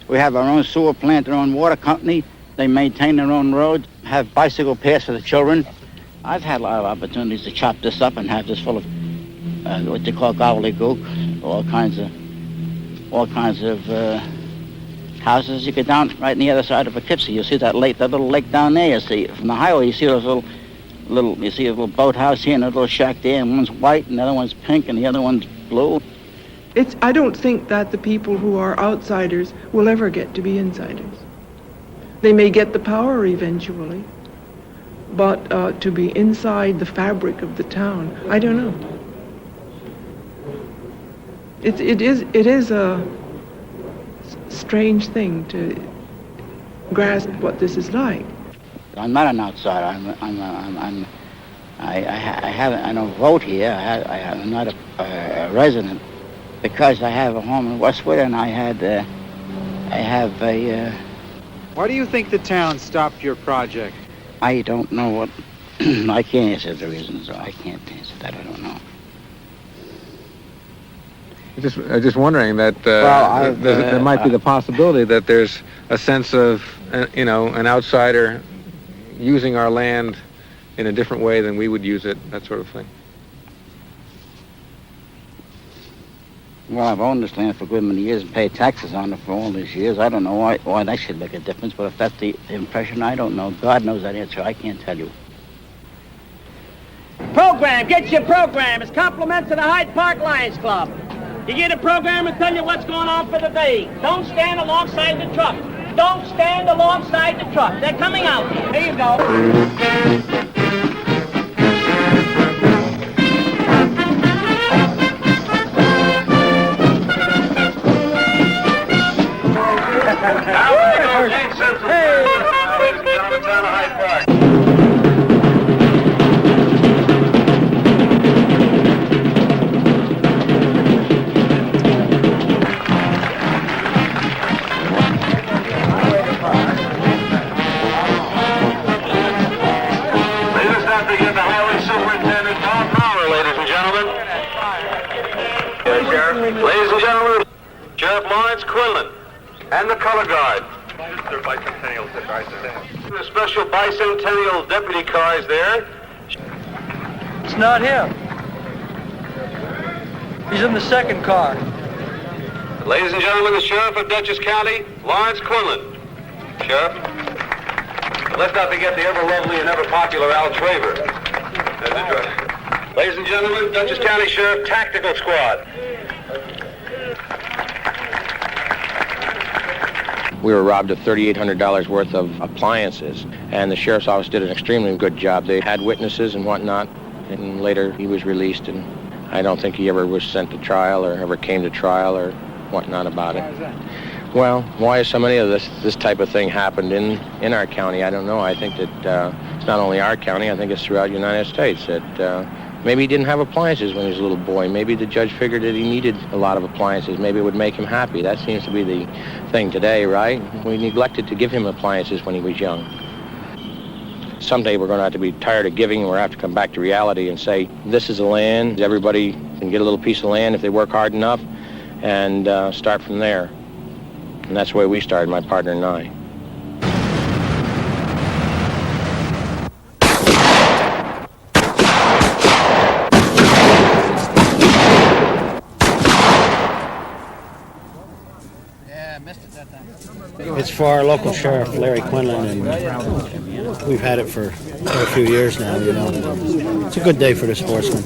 We have our own sewer plant, our own water company. They maintain their own roads, have bicycle paths for the children. I've had a lot of opportunities to chop this up and have this full of what they call gobbledygook, all kinds of houses. You get down right on the other side of Poughkeepsie, you see that little lake down there. You see from the highway, you see those you see a little boathouse here and a little shack there, and one's white and the other one's pink and the other one's blue. I don't think that the people who are outsiders will ever get to be insiders. They may get the power eventually, but to be inside the fabric of the town, I don't know. It is a strange thing to grasp what this is like. I'm not an outsider. I don't vote here. I'm not a resident because I have a home in Westwood, and I have a. Why do you think the town stopped your project? I don't know what. I can't answer the reasons. I can't answer that. I don't know. Just wondering that there might be the possibility that there's a sense of, an outsider using our land in a different way than we would use it, that sort of thing. Well, I've owned this land for a good many years and paid taxes on it for all these years. I don't know why that should make a difference, but if that's the impression, I don't know. God knows that answer. I can't tell you. Program, get your program. It's compliments to the Hyde Park Lions Club. You get a program and tell you what's going on for the day. Don't stand alongside the truck. Don't stand alongside the truck. They're coming out. There you go. Ladies and gentlemen, Sheriff Lawrence Quinlan and the color guard. The special bicentennial deputy car is there. It's not him. He's in the second car. Ladies and gentlemen, the Sheriff of Dutchess County, Lawrence Quinlan. Sheriff, let's not forget the ever-lovely and ever-popular Al Traver. Ladies and gentlemen, Dutchess County Sheriff Tactical Squad. We were robbed of $3,800 worth of appliances, and the sheriff's office did an extremely good job. They had witnesses and whatnot, and later he was released, and I don't think he ever was sent to trial or ever came to trial or whatnot about it. Well, why so many of this type of thing happened in our county, I don't know. I think that it's not only our county, I think it's throughout the United States, that maybe he didn't have appliances when he was a little boy. Maybe the judge figured that he needed a lot of appliances. Maybe it would make him happy. That seems to be the thing today, right? We neglected to give him appliances when he was young. Someday we're going to have to be tired of giving, and we're going to have to come back to reality and say, this is the land. Everybody can get a little piece of land if they work hard enough, and start from there. And that's the way we started, my partner and I. It's for our local sheriff, Larry Quinlan, and we've had it for a few years now, you know. It's a good day for the sportsman.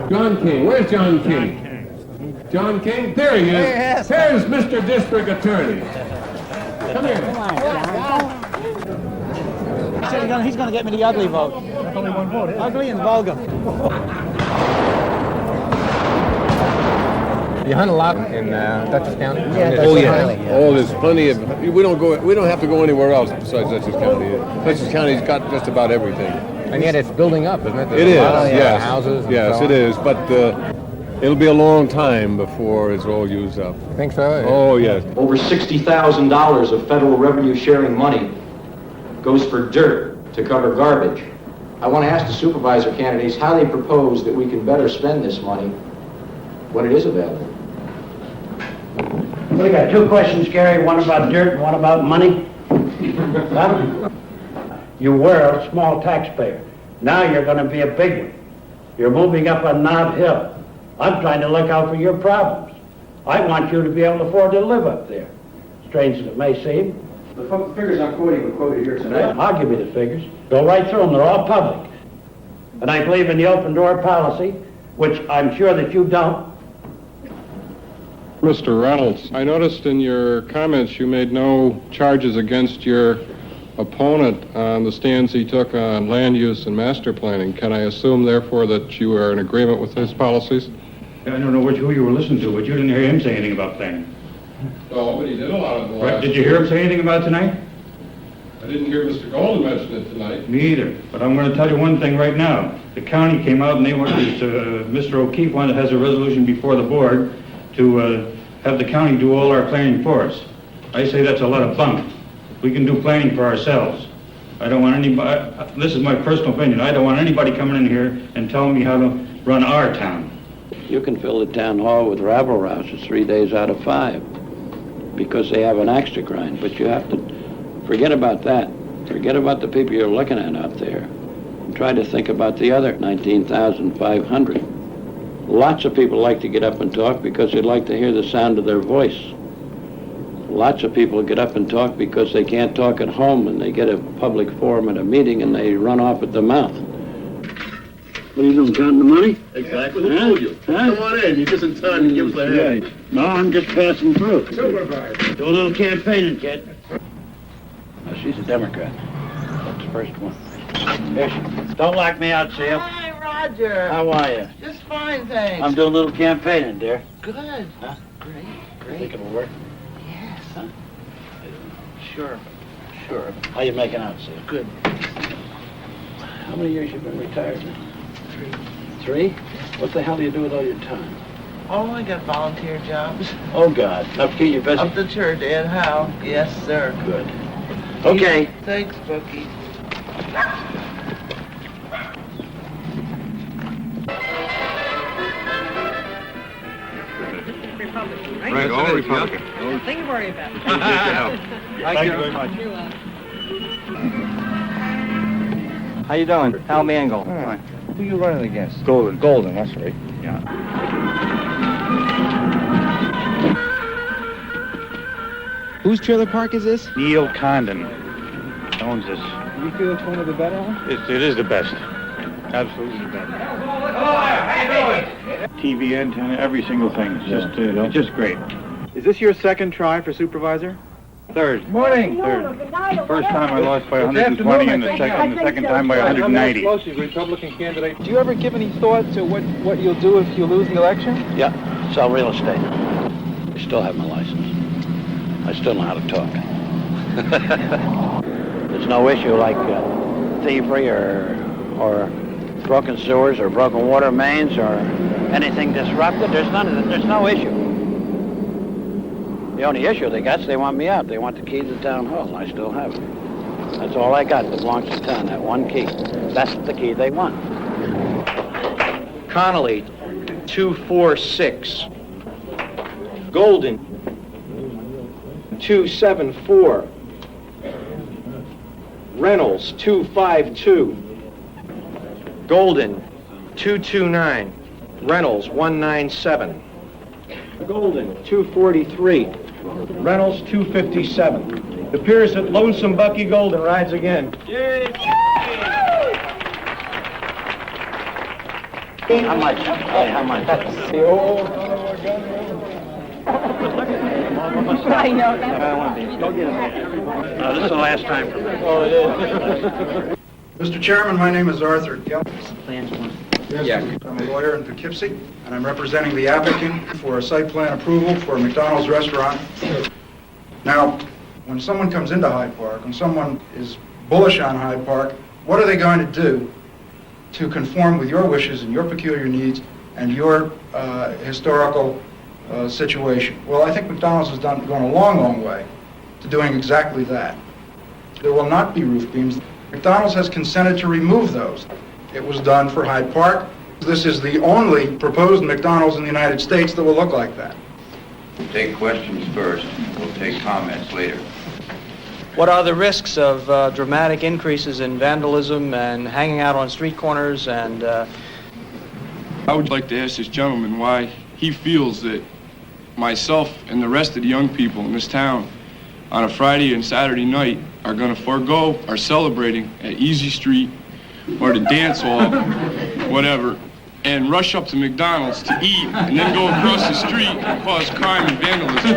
John King. Where's John King? John King? There he is. Yes. There's Mr. District Attorney. Come here. He said he's going to get me the ugly vote. Only one vote, ugly and vulgar. You hunt a lot in Dutchess County? Yeah, oh yeah. Oh, there's plenty of. We don't have to go anywhere else besides Dutchess County. Dutchess County's got just about everything. And yet it's building up, isn't it? It is, yes. Houses and yes, so it on. is, but it'll be a long time before it's all used up. Think so? Oh, yes. Over $60,000 of federal revenue sharing money goes for dirt to cover garbage. I want to ask the supervisor candidates how they propose that we can better spend this money when it is available. We got two questions, Gary, one about dirt and one about money. Huh? You were a small taxpayer. Now you're going to be a big one. You're moving up a knob hill. I'm trying to look out for your problems. I want you to be able to afford to live up there. Strange as it may seem. The figures I'm quoting were quoted here tonight. I'll give you the figures. Go right through them. They're all public. And I believe in the open door policy, which I'm sure that you don't. Mr. Reynolds, I noticed in your comments you made no charges against your opponent on the stands he took on land use and master planning. Can I assume, therefore, that you are in agreement with his policies? I don't know who you were listening to, but you didn't hear him say anything about planning. Oh, but he did a lot of the Right. last Did you hear him say anything about tonight? I didn't hear Mr. Golden mention it tonight. Me either. But I'm going to tell you one thing right now. The county came out and they wanted, Mr. O'Keefe has a resolution before the board to have the county do all our planning for us. I say that's a lot of bunk. We can do planning for ourselves. I don't want anybody, this is my personal opinion, I don't want anybody coming in here and telling me how to run our town. You can fill the town hall with rabble-rousers 3 days out of 5 because they have an axe to grind. But you have to forget about that. Forget about the people you're looking at out there. And try to think about the other 19,500. Lots of people like to get up and talk because they like to hear the sound of their voice. Lots of people get up and talk because they can't talk at home and they get a public forum at a meeting and they run off at the mouth. What are you doing, counting the money? Exactly. Who told you? Come on in. You're just in time to give us the hand. Yeah. No, I'm just passing through. Supervisor. Do a little campaigning, kid. Oh, she's a Democrat. That's the first one. There she is. Don't lock me out, Sam. Hi, Roger. How are you? Just fine, thanks. I'm doing a little campaigning, dear. Good. Huh? Great, You think it'll work? Yes. Huh? Sure. Sure. How you making out, Sam? Good. How many years you been retired now? 3? What the hell do you do with all your time? Oh, I got volunteer jobs. Oh, God. Enough to keep you busy? Up the church, Ed Howe. Yes, sir. Good. Okay. Thanks, Bucky. Right, all Republican. Nothing to worry about. Thank you very much. How you doing? Hal Mangle. Who are you running against? Golden. Golden, that's right. Yeah. Whose trailer park is this? Neil Condon owns this. You feel it's one of the better ones? It is the best. Absolutely the best. TV antenna, every single thing. It's just great. Is this your second try for supervisor? Third. Morning. Third. First time I lost by 120 and the second time by 190. Republican candidate. Do you ever give any thought to what you'll do if you lose the election? Yeah, sell real estate. I still have my license. I still know how to talk. There's no issue like thievery or broken sewers or broken water mains or anything disrupted. There's none of that. There's no issue. The only issue they got is they want me out. They want the key to the town hall, and I still have it. That's all I got that belongs to town, that one key. That's the key they want. Connolly, 246. Golden, 274. Reynolds, 252. Golden, 229. Reynolds, 197. Golden, 243. Reynolds, 257. It appears that Lonesome Bucky Golden rides again. How much? Hey, how much? I know. Go get him. This is the last time for me. Oh, it is. Mr. Chairman, my name is Arthur Gelb. Yeah. I'm a lawyer in Poughkeepsie, and I'm representing the applicant for a site plan approval for a McDonald's restaurant. Now, when someone comes into Hyde Park, when someone is bullish on Hyde Park, what are they going to do to conform with your wishes and your peculiar needs and your historical situation. Well, I think McDonald's has gone a long, long way to doing exactly that. There will not be roof beams. McDonald's has consented to remove those. It was done for Hyde Park. This is the only proposed McDonald's in the United States that will look like that. We'll take questions first. We'll take comments later. What are the risks of dramatic increases in vandalism and hanging out on street corners and... I would like to ask this gentleman why he feels that myself and the rest of the young people in this town on a Friday and Saturday night are going to forego our celebrating at Easy Street or the dance hall, whatever, and rush up to McDonald's to eat and then go across the street and cause crime and vandalism.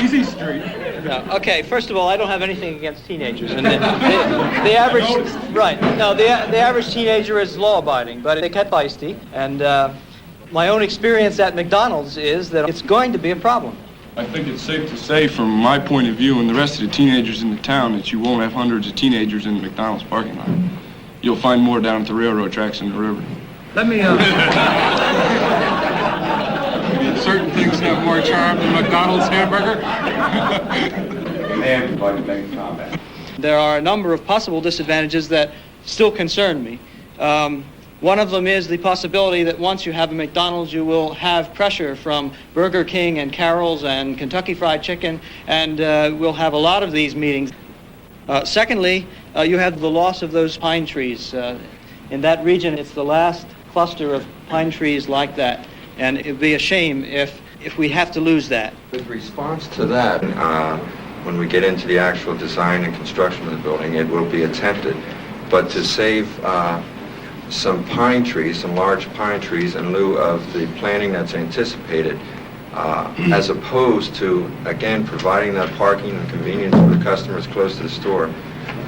Easy Street. No, okay, first of all, I don't have anything against teenagers. And the average, right, no, the average teenager is law-abiding, but they get feisty. And my own experience at McDonald's is that it's going to be a problem. I think it's safe to say, from my point of view and the rest of the teenagers in the town, that you won't have hundreds of teenagers in the McDonald's parking lot. You'll find more down at the railroad tracks in the river. Let me, certain things have more charm than McDonald's hamburger. Ma'am, would like to make a comment. There are a number of possible disadvantages that still concern me. One of them is the possibility that once you have a McDonald's, you will have pressure from Burger King and Carol's and Kentucky Fried Chicken, and we'll have a lot of these meetings. Secondly, you have the loss of those pine trees. In that region, it's the last cluster of pine trees like that, and it would be a shame if we have to lose that. With response to that, when we get into the actual design and construction of the building, it will be attempted. But to save some pine trees, some large pine trees, in lieu of the planting that's anticipated, as opposed to, again, providing that parking and convenience for the customers close to the store,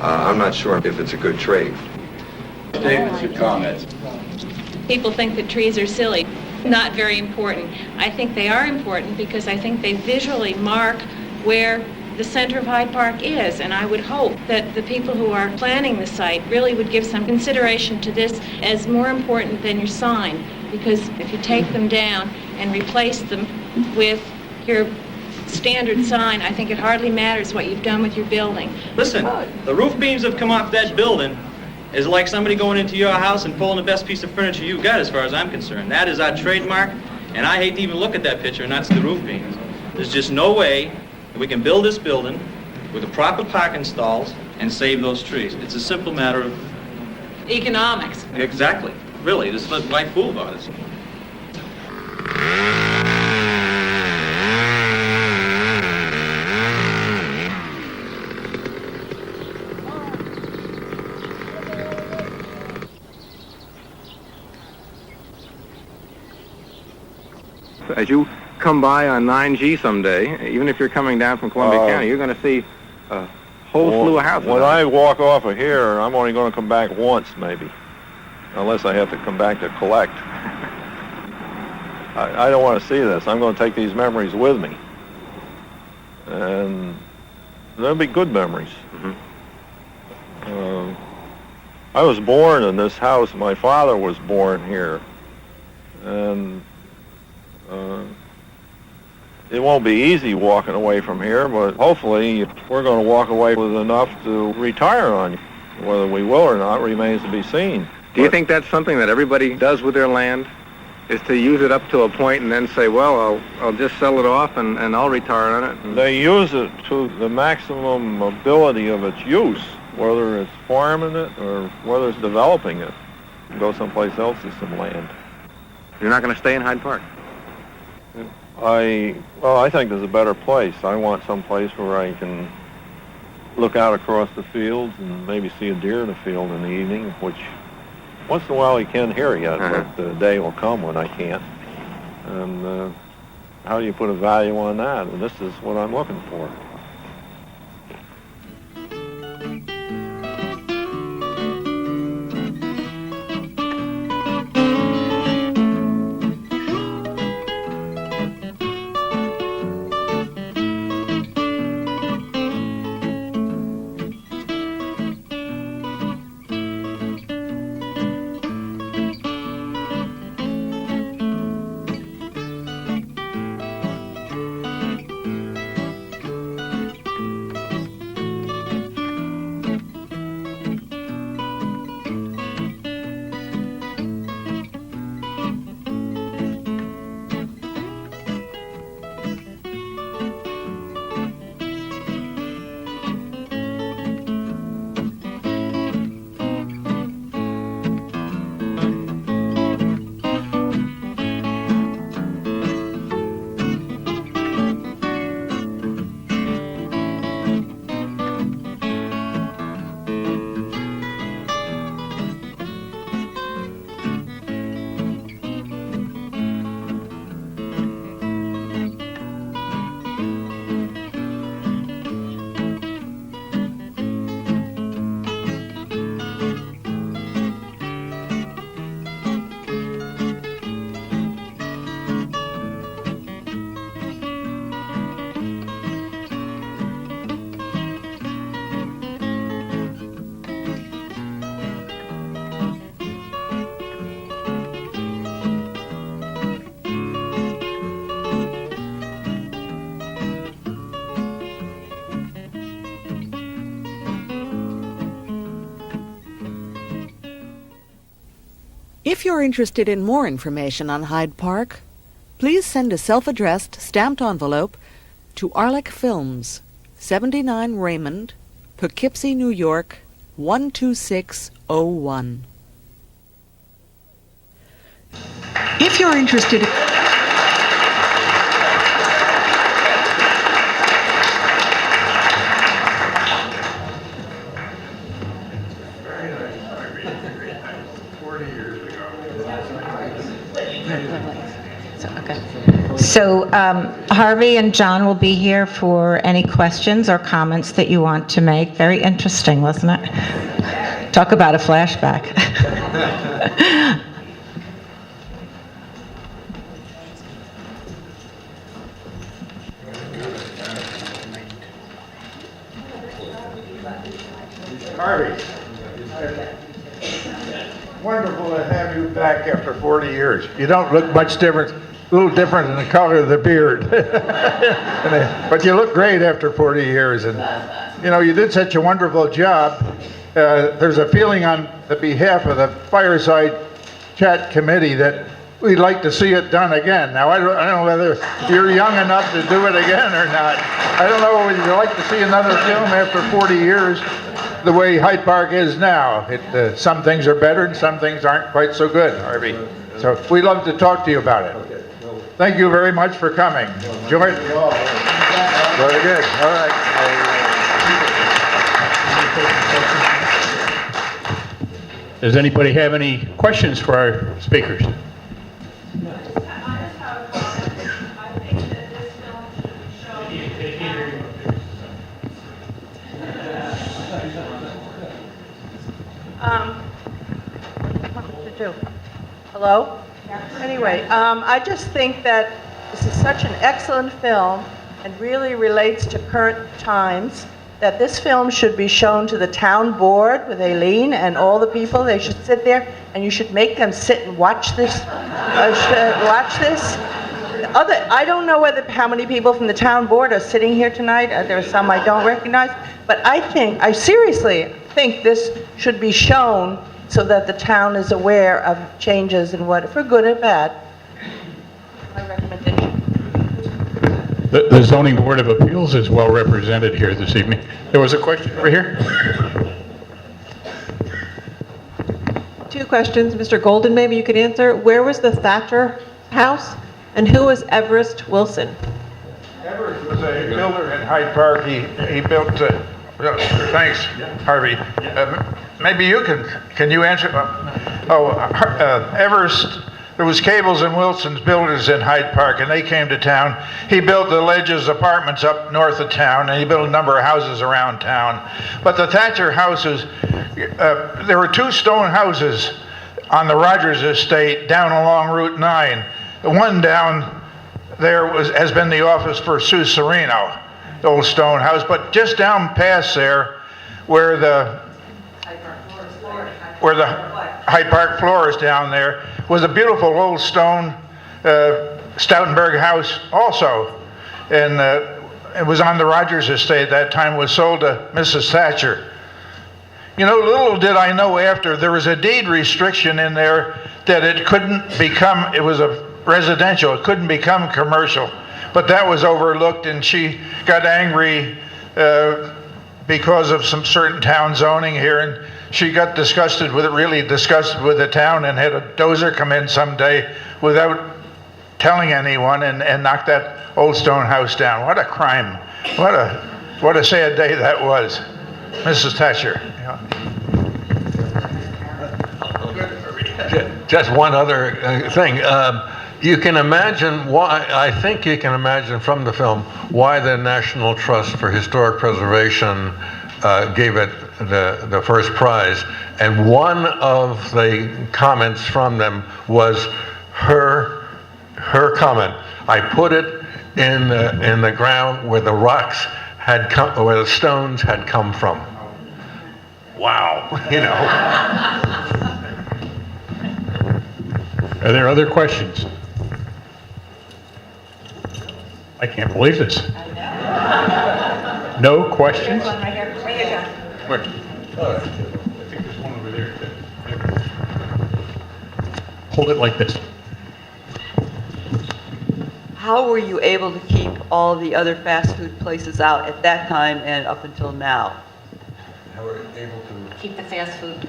I'm not sure if it's a good trade. Statements and comments. People think that trees are silly, not very important. I think they are important because I think they visually mark where the center of Hyde Park is, and I would hope that the people who are planning the site really would give some consideration to this as more important than your sign, because if you take them down and replace them with your standard sign, I think it hardly matters what you've done with your building. Listen, the roof beams have come off that building is like somebody going into your house and pulling the best piece of furniture you've got, as far as I'm concerned. That is our trademark, and I hate to even look at that picture, and that's the roof beams. There's just no way that we can build this building with the proper parking stalls and save those trees. It's a simple matter of economics. Exactly. Really, this is why fool about it. As you come by on 9G someday, even if you're coming down from Columbia County, you're going to see a whole slew of houses. When I walk off of here, I'm only going to come back once, maybe, unless I have to come back to collect. I don't want to see this. I'm going to take these memories with me, and they'll be good memories. Mm-hmm. I was born in this house. My father was born here, and it won't be easy walking away from here, but hopefully we're going to walk away with enough to retire on. Whether we will or not remains to be seen. Do you think that's something that everybody does with their land, is to use it up to a point and then say, well, I'll just sell it off and I'll retire on it? They use it to the maximum ability of its use, whether it's farming it or whether it's developing it. Go someplace else with some land. You're not going to stay in Hyde Park? I think there's a better place. I want some place where I can look out across the fields and maybe see a deer in the field in the evening, which once in a while you can hear yet, but the day will come when I can't. And how do you put a value on that? And this is what I'm looking for. If you're interested in more information on Hyde Park, please send a self-addressed stamped envelope to Arlec Films, 79 Raymond, Poughkeepsie, New York, 12601. If you're interested... So Harvey and John will be here for any questions or comments that you want to make. Very interesting, wasn't it? Talk about a flashback. Harvey, wonderful to have you back after 40 years. You don't look much different. A little different in the color of the beard. But you look great after 40 years. And, you know, you did such a wonderful job. There's a feeling on the behalf of the Fireside Chat Committee that we'd like to see it done again. Now, I don't know whether you're young enough to do it again or not. I don't know whether you'd like to see another film after 40 years the way Hyde Park is now. Some things are better and some things aren't quite so good, Harvey. So we'd love to talk to you about it. Thank you very much for coming. Enjoy it. Very good. All right. Does anybody have any questions for our speakers? Hello? Anyway, I just think that this is such an excellent film and really relates to current times that this film should be shown to the town board with Aileen and all the people. They should sit there and you should make them sit and watch this. I don't know how many people from the town board are sitting here tonight. There are some I don't recognize. But I seriously think this should be shown so that the town is aware of changes and what, for good or bad. My recommendation. The Zoning Board of Appeals is well represented here this evening. There was a question over here. Two questions. Mr. Golden, maybe you could answer. Where was the Thatcher house? And who was Everest Wilson? Everest was a builder in Hyde Park. He built... thanks, Harvey. Maybe you can you answer? Everest, there was Cables and Wilson's builders in Hyde Park, and they came to town. He built the Ledges apartments up north of town, and he built a number of houses around town. But the Thatcher houses, there were two stone houses on the Rogers estate down along Route 9. The one down there has been the office for Sue Sereno, the old stone house, but just down past there, where the Hyde Park floor is down there, was a beautiful old stone Stoutenberg house also, and it was on the Rogers estate at that time. Was sold to Mrs. Thatcher. You know, little did I know after, there was a deed restriction in there that it couldn't become, it was a residential, it couldn't become commercial. But that was overlooked, and she got angry because of some certain town zoning here, and she got disgusted with it, really disgusted with the town, and had a dozer come in someday without telling anyone and knock that old stone house down. What a crime. What a sad day that was. Mrs. Thatcher. Just one other thing. You can imagine why, I think you can imagine from the film why the National Trust for Historic Preservation gave it the first prize. And one of the comments from them was her comment. I put it in the ground where the rocks had come, where the stones had come from. Wow, you know. Are there other questions? I can't believe this. No questions? Where? I think there's one over there. hold it like this. How were you able to keep all the other fast food places out at that time and up until now? How were you able to Keep the fast food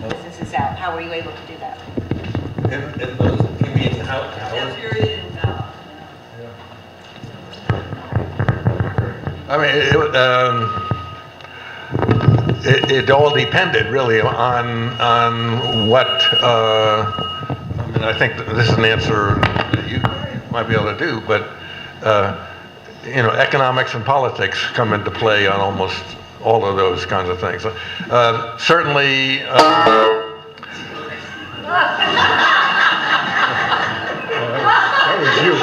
businesses out. How were you able to do that? in those? You mean how? That period and now. I mean, it all depended really on what. I mean, I think this is an answer that you might be able to do, but economics and politics come into play on almost all of those kinds of things. Certainly. That was you.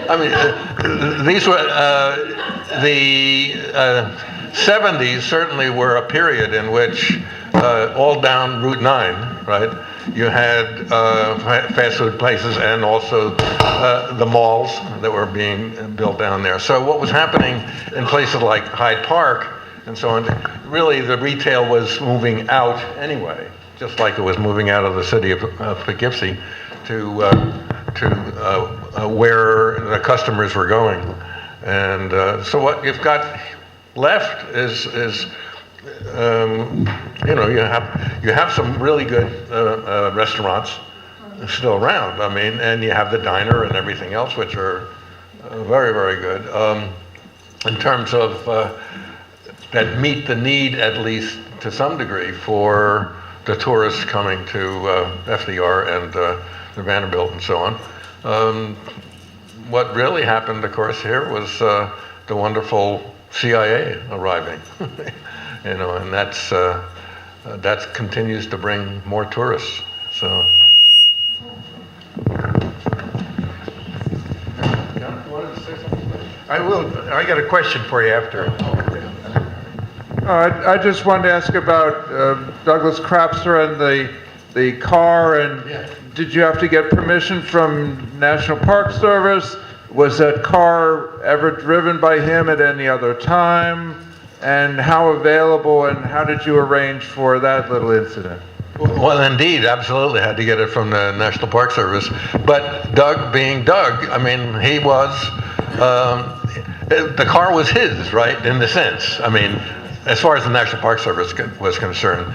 I mean, these were the 70s certainly were a period in which all down Route 9, right? You had fast food places and also the malls that were being built down there. So what was happening in places like Hyde Park and so on, really the retail was moving out anyway, just like it was moving out of the city of Poughkeepsie to where the customers were going. And so what you've got left is you have some really good restaurants still around. I mean, and you have the diner and everything else, which are very, very good. In terms of that meet the need, at least to some degree, for the tourists coming to FDR and the Vanderbilt and so on. What really happened, of course, here was the wonderful CIA arriving, and that continues to bring more tourists. So. I will. I got a question for you after. I just wanted to ask about Douglas Crapser and the car, and did you have to get permission from National Park Service? Was that car ever driven by him at any other time? And how available and how did you arrange for that little incident? Well, indeed, absolutely had to get it from the National Park Service. But Doug, being Doug, I mean, he was, the car was his, right, in the sense. I mean, as far as the National Park Service was concerned,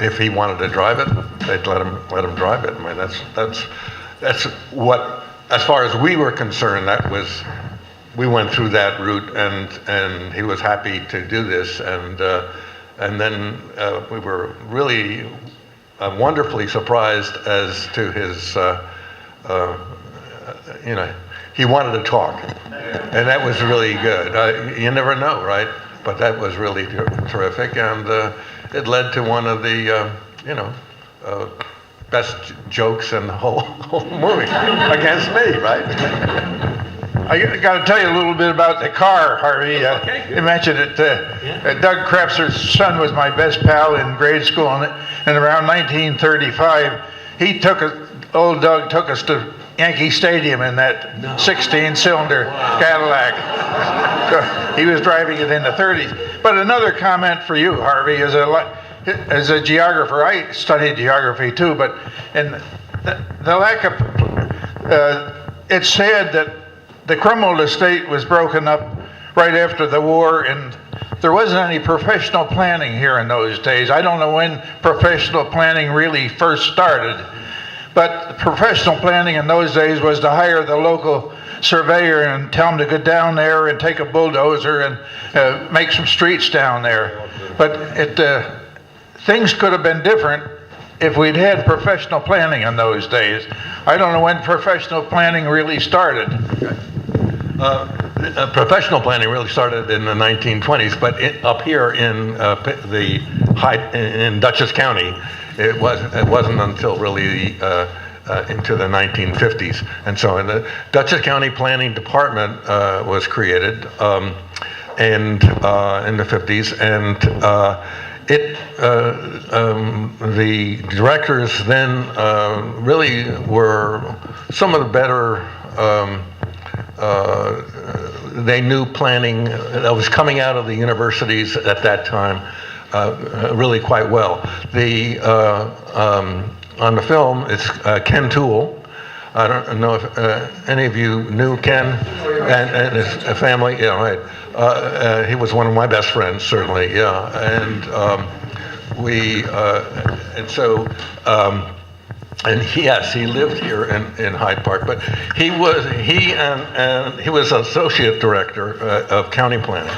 if he wanted to drive it, they'd let him drive it. I mean, that's what, as far as we were concerned, that was, we went through that route, and he was happy to do this, and then we were really wonderfully surprised as to his, he wanted to talk, and that was really good. You never know, right? But that was really terrific, and it led to one of the, best jokes in the whole movie against me, right? I got to tell you a little bit about the car, Harvey. You mentioned it. Doug Crapser's son was my best pal in grade school, and around 1935, old Doug took us to Yankee Stadium in that 16-cylinder Cadillac. He was driving it in the 30s. But another comment for you, Harvey, as a geographer, I studied geography too, but in the lack of, it's said that the Crummold estate was broken up right after the war, and there wasn't any professional planning here in those days. I don't know when professional planning really first started, but professional planning in those days was to hire the local surveyor and tell him to go down there and take a bulldozer and make some streets down there. But things could have been different if we'd had professional planning in those days. I don't know when professional planning really started. Professional planning really started in the 1920s, but up here in in Dutchess County, it wasn't until really into the 1950s. And so the Dutchess County Planning Department was created in the 50s, and the directors then really were some of the better. They knew planning that was coming out of the universities at that time. really quite well. On the film, it's Ken Toole. I don't know if any of you knew Ken and his family. Yeah, right. He was one of my best friends, certainly. Yeah, and yes, he lived here in Hyde Park, but he was associate director of county planning,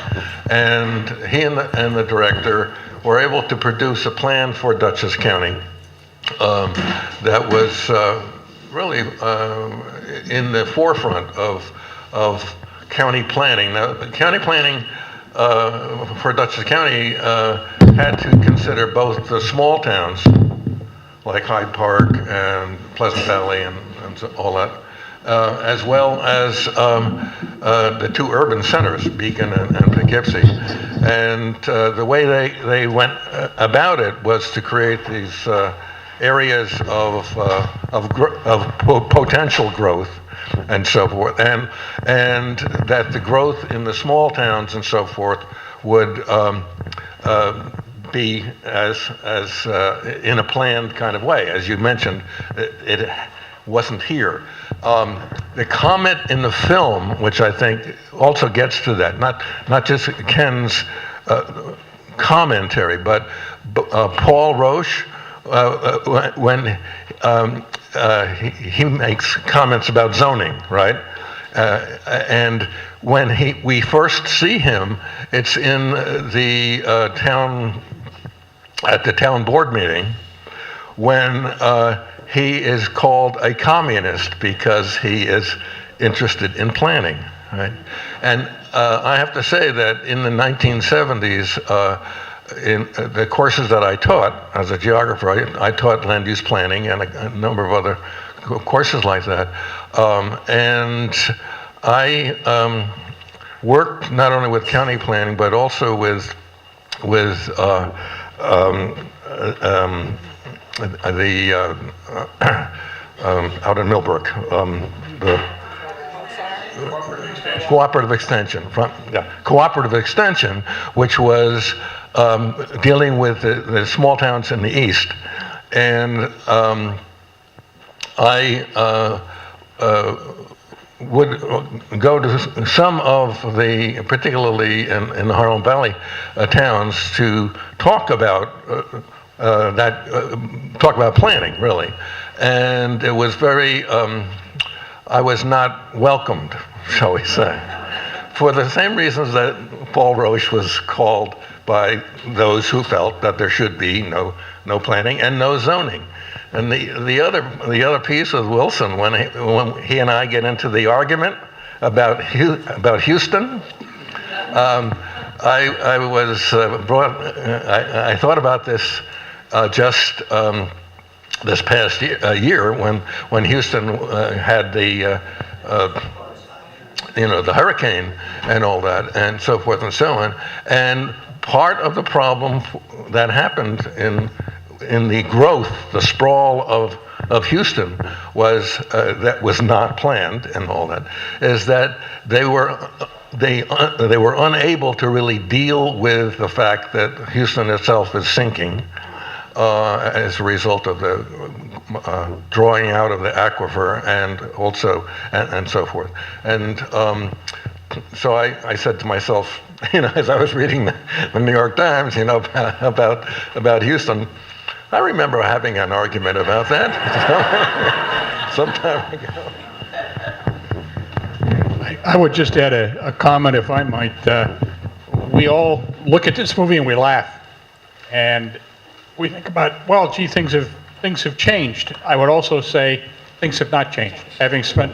and he and the director were able to produce a plan for Dutchess County that was really in the forefront of county planning. Now, county planning for Dutchess County had to consider both the small towns, like Hyde Park and Pleasant Valley and all that, as well as the two urban centers, Beacon and Poughkeepsie. And the way they went about it was to create these areas of potential growth and so forth, and that the growth in the small towns and so forth would be as in a planned kind of way. As you mentioned, it wasn't here. The comment in the film, which I think also gets to that, not just Ken's commentary, but Paul Roche, when he makes comments about zoning, right? And when we first see him, it's in the at the town board meeting, when he is called a communist because he is interested in planning, right? And I have to say that in the 1970s, in the courses that I taught as a geographer, I taught land use planning and a number of other courses like that. And I worked not only with county planning, but also with out in Millbrook, the cooperative extension, cooperative extension, which was dealing with the small towns in the east. And I would go to some of the, particularly in the Harlem Valley towns, to talk about talk about planning, really. And it was very, I was not welcomed, shall we say, for the same reasons that Paul Roche was called by those who felt that there should be no planning and no zoning. And the other piece with Wilson, when he and I get into the argument about Houston, I was brought. I thought about this just this past year when Houston had the the hurricane and all that and so forth and so on. And part of the problem that happened in the growth, the sprawl of Houston was that was not planned and all that, is that they were unable to really deal with the fact that Houston itself is sinking as a result of the drawing out of the aquifer and also and so forth. And so I said to myself, as I was reading the New York Times, about Houston, I remember having an argument about that some time ago. I would just add a comment, if I might. We all look at this movie and we laugh, and we think about, well, gee, things have changed. I would also say things have not changed. Having spent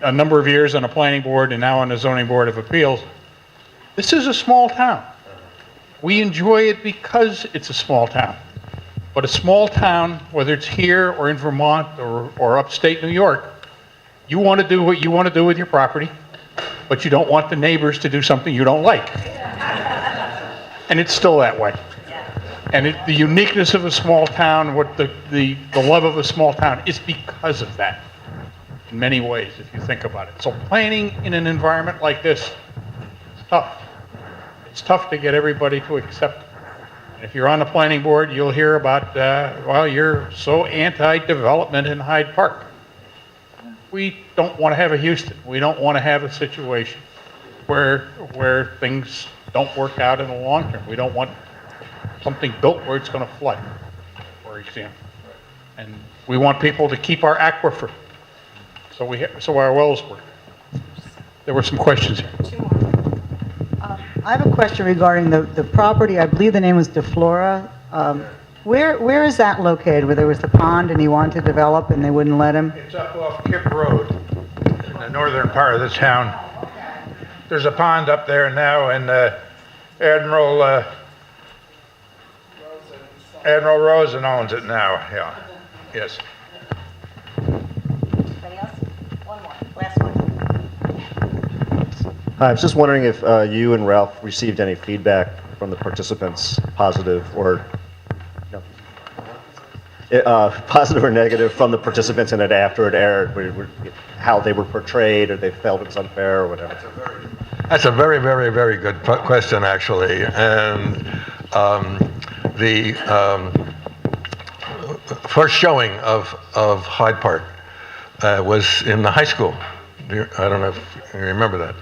a number of years on a planning board and now on the zoning board of appeals, this is a small town. We enjoy it because it's a small town. But a small town, whether it's here or in Vermont or upstate New York, you want to do what you want to do with your property, but you don't want the neighbors to do something you don't like. And it's still that way. And the uniqueness of a small town, what the love of a small town is because of that, in many ways, if you think about it. So planning in an environment like this is tough. It's tough to get everybody to accept it. If you're on the planning board, you'll hear about, well, you're so anti-development in Hyde Park. We don't want to have a Houston. We don't want to have a situation where things don't work out in the long term. We don't want something built where it's going to flood, for example. And we want people to keep our aquifer, so our wells work. There were some questions here. I have a question regarding the property. I believe the name was DeFlora. Where is that located? Where there was the pond and he wanted to develop and they wouldn't let him? It's up off Kip Road in the northern part of the town. There's a pond up there now, and Admiral Rosen owns it now. Yeah. Yes. Anybody else? One more, last one. Hi, I was just wondering if you and Ralph received any feedback from the participants, positive or positive or negative from the participants in it after it aired, how they were portrayed, or they felt it was unfair, or whatever. That's a very, very, very good question, actually. And the first showing of Hyde Park was in the high school. I don't know if you remember that.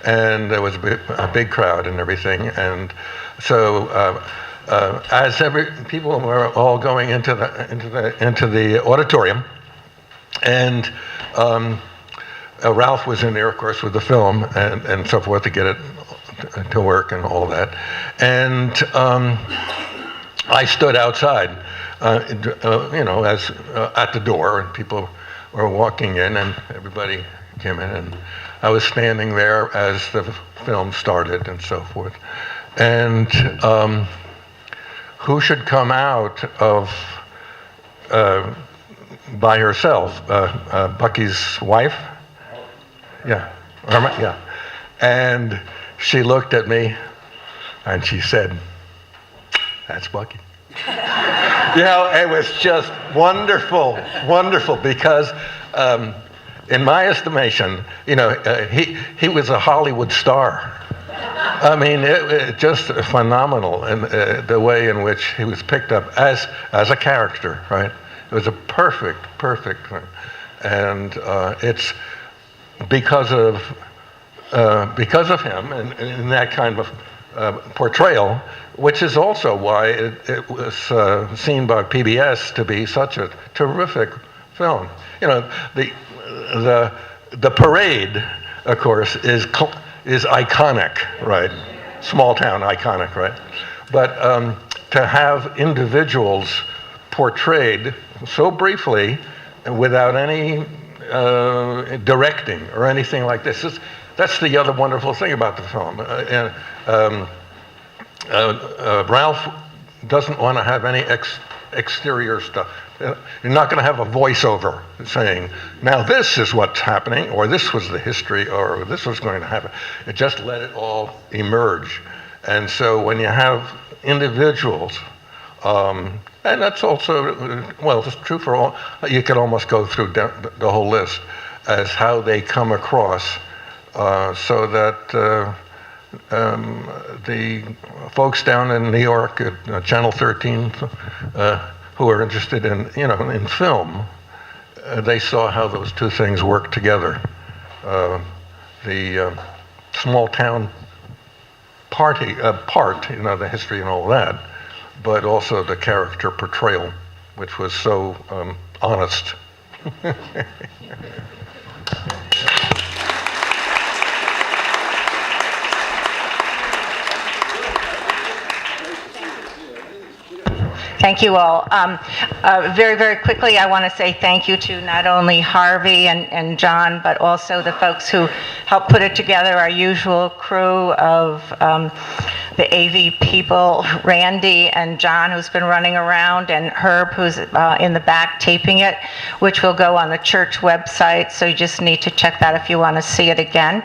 And there was a big crowd and everything. And so as people were all going into the auditorium, and Ralph was in there, of course, with the film and so forth to get it to work and all of that. And I stood outside, as at the door, and people were walking in, and everybody came in, and I was standing there as the film started and so forth. And who should come out of by herself? Bucky's wife? Yeah. Yeah. And she looked at me and she said, "That's Bucky." It was just wonderful, wonderful, because in my estimation, he was a Hollywood star. I mean, it just phenomenal, and the way in which he was picked up as a character, right? It was a perfect thing, and it's because of him and that kind of portrayal, which is also why it was seen by PBS to be such a terrific film. The parade, of course, is iconic, right? Small town iconic, right? But to have individuals portrayed so briefly without any directing or anything like this, that's the other wonderful thing about the film. Ralph doesn't want to have any exterior stuff. You're not going to have a voiceover saying, now this is what's happening, or this was the history, or this was going to happen. It just let it all emerge. And so when you have individuals, and that's also, it's true for all, you could almost go through the whole list as how they come across, so that the folks down in New York at Channel 13, who are interested in film, they saw how those two things work together. The small town part, the history and all that, but also the character portrayal, which was so honest. Thank you all. Very, very quickly, I want to say thank you to not only Harvey and John, but also the folks who helped put it together, our usual crew of the AV people, Randy and John, who's been running around, and Herb, who's in the back taping it, which will go on the church website, so you just need to check that if you want to see it again.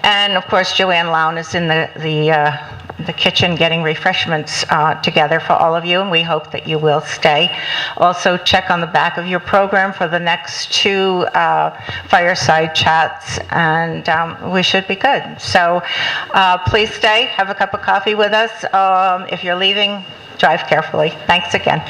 And of course, Joanne Lown is in the kitchen getting refreshments together for all of you, and we hope that you will stay. Also, check on the back of your program for the next 2 Fireside Chats, and we should be good. So please stay, have a cup of coffee with us. If you're leaving drive carefully. Thanks again.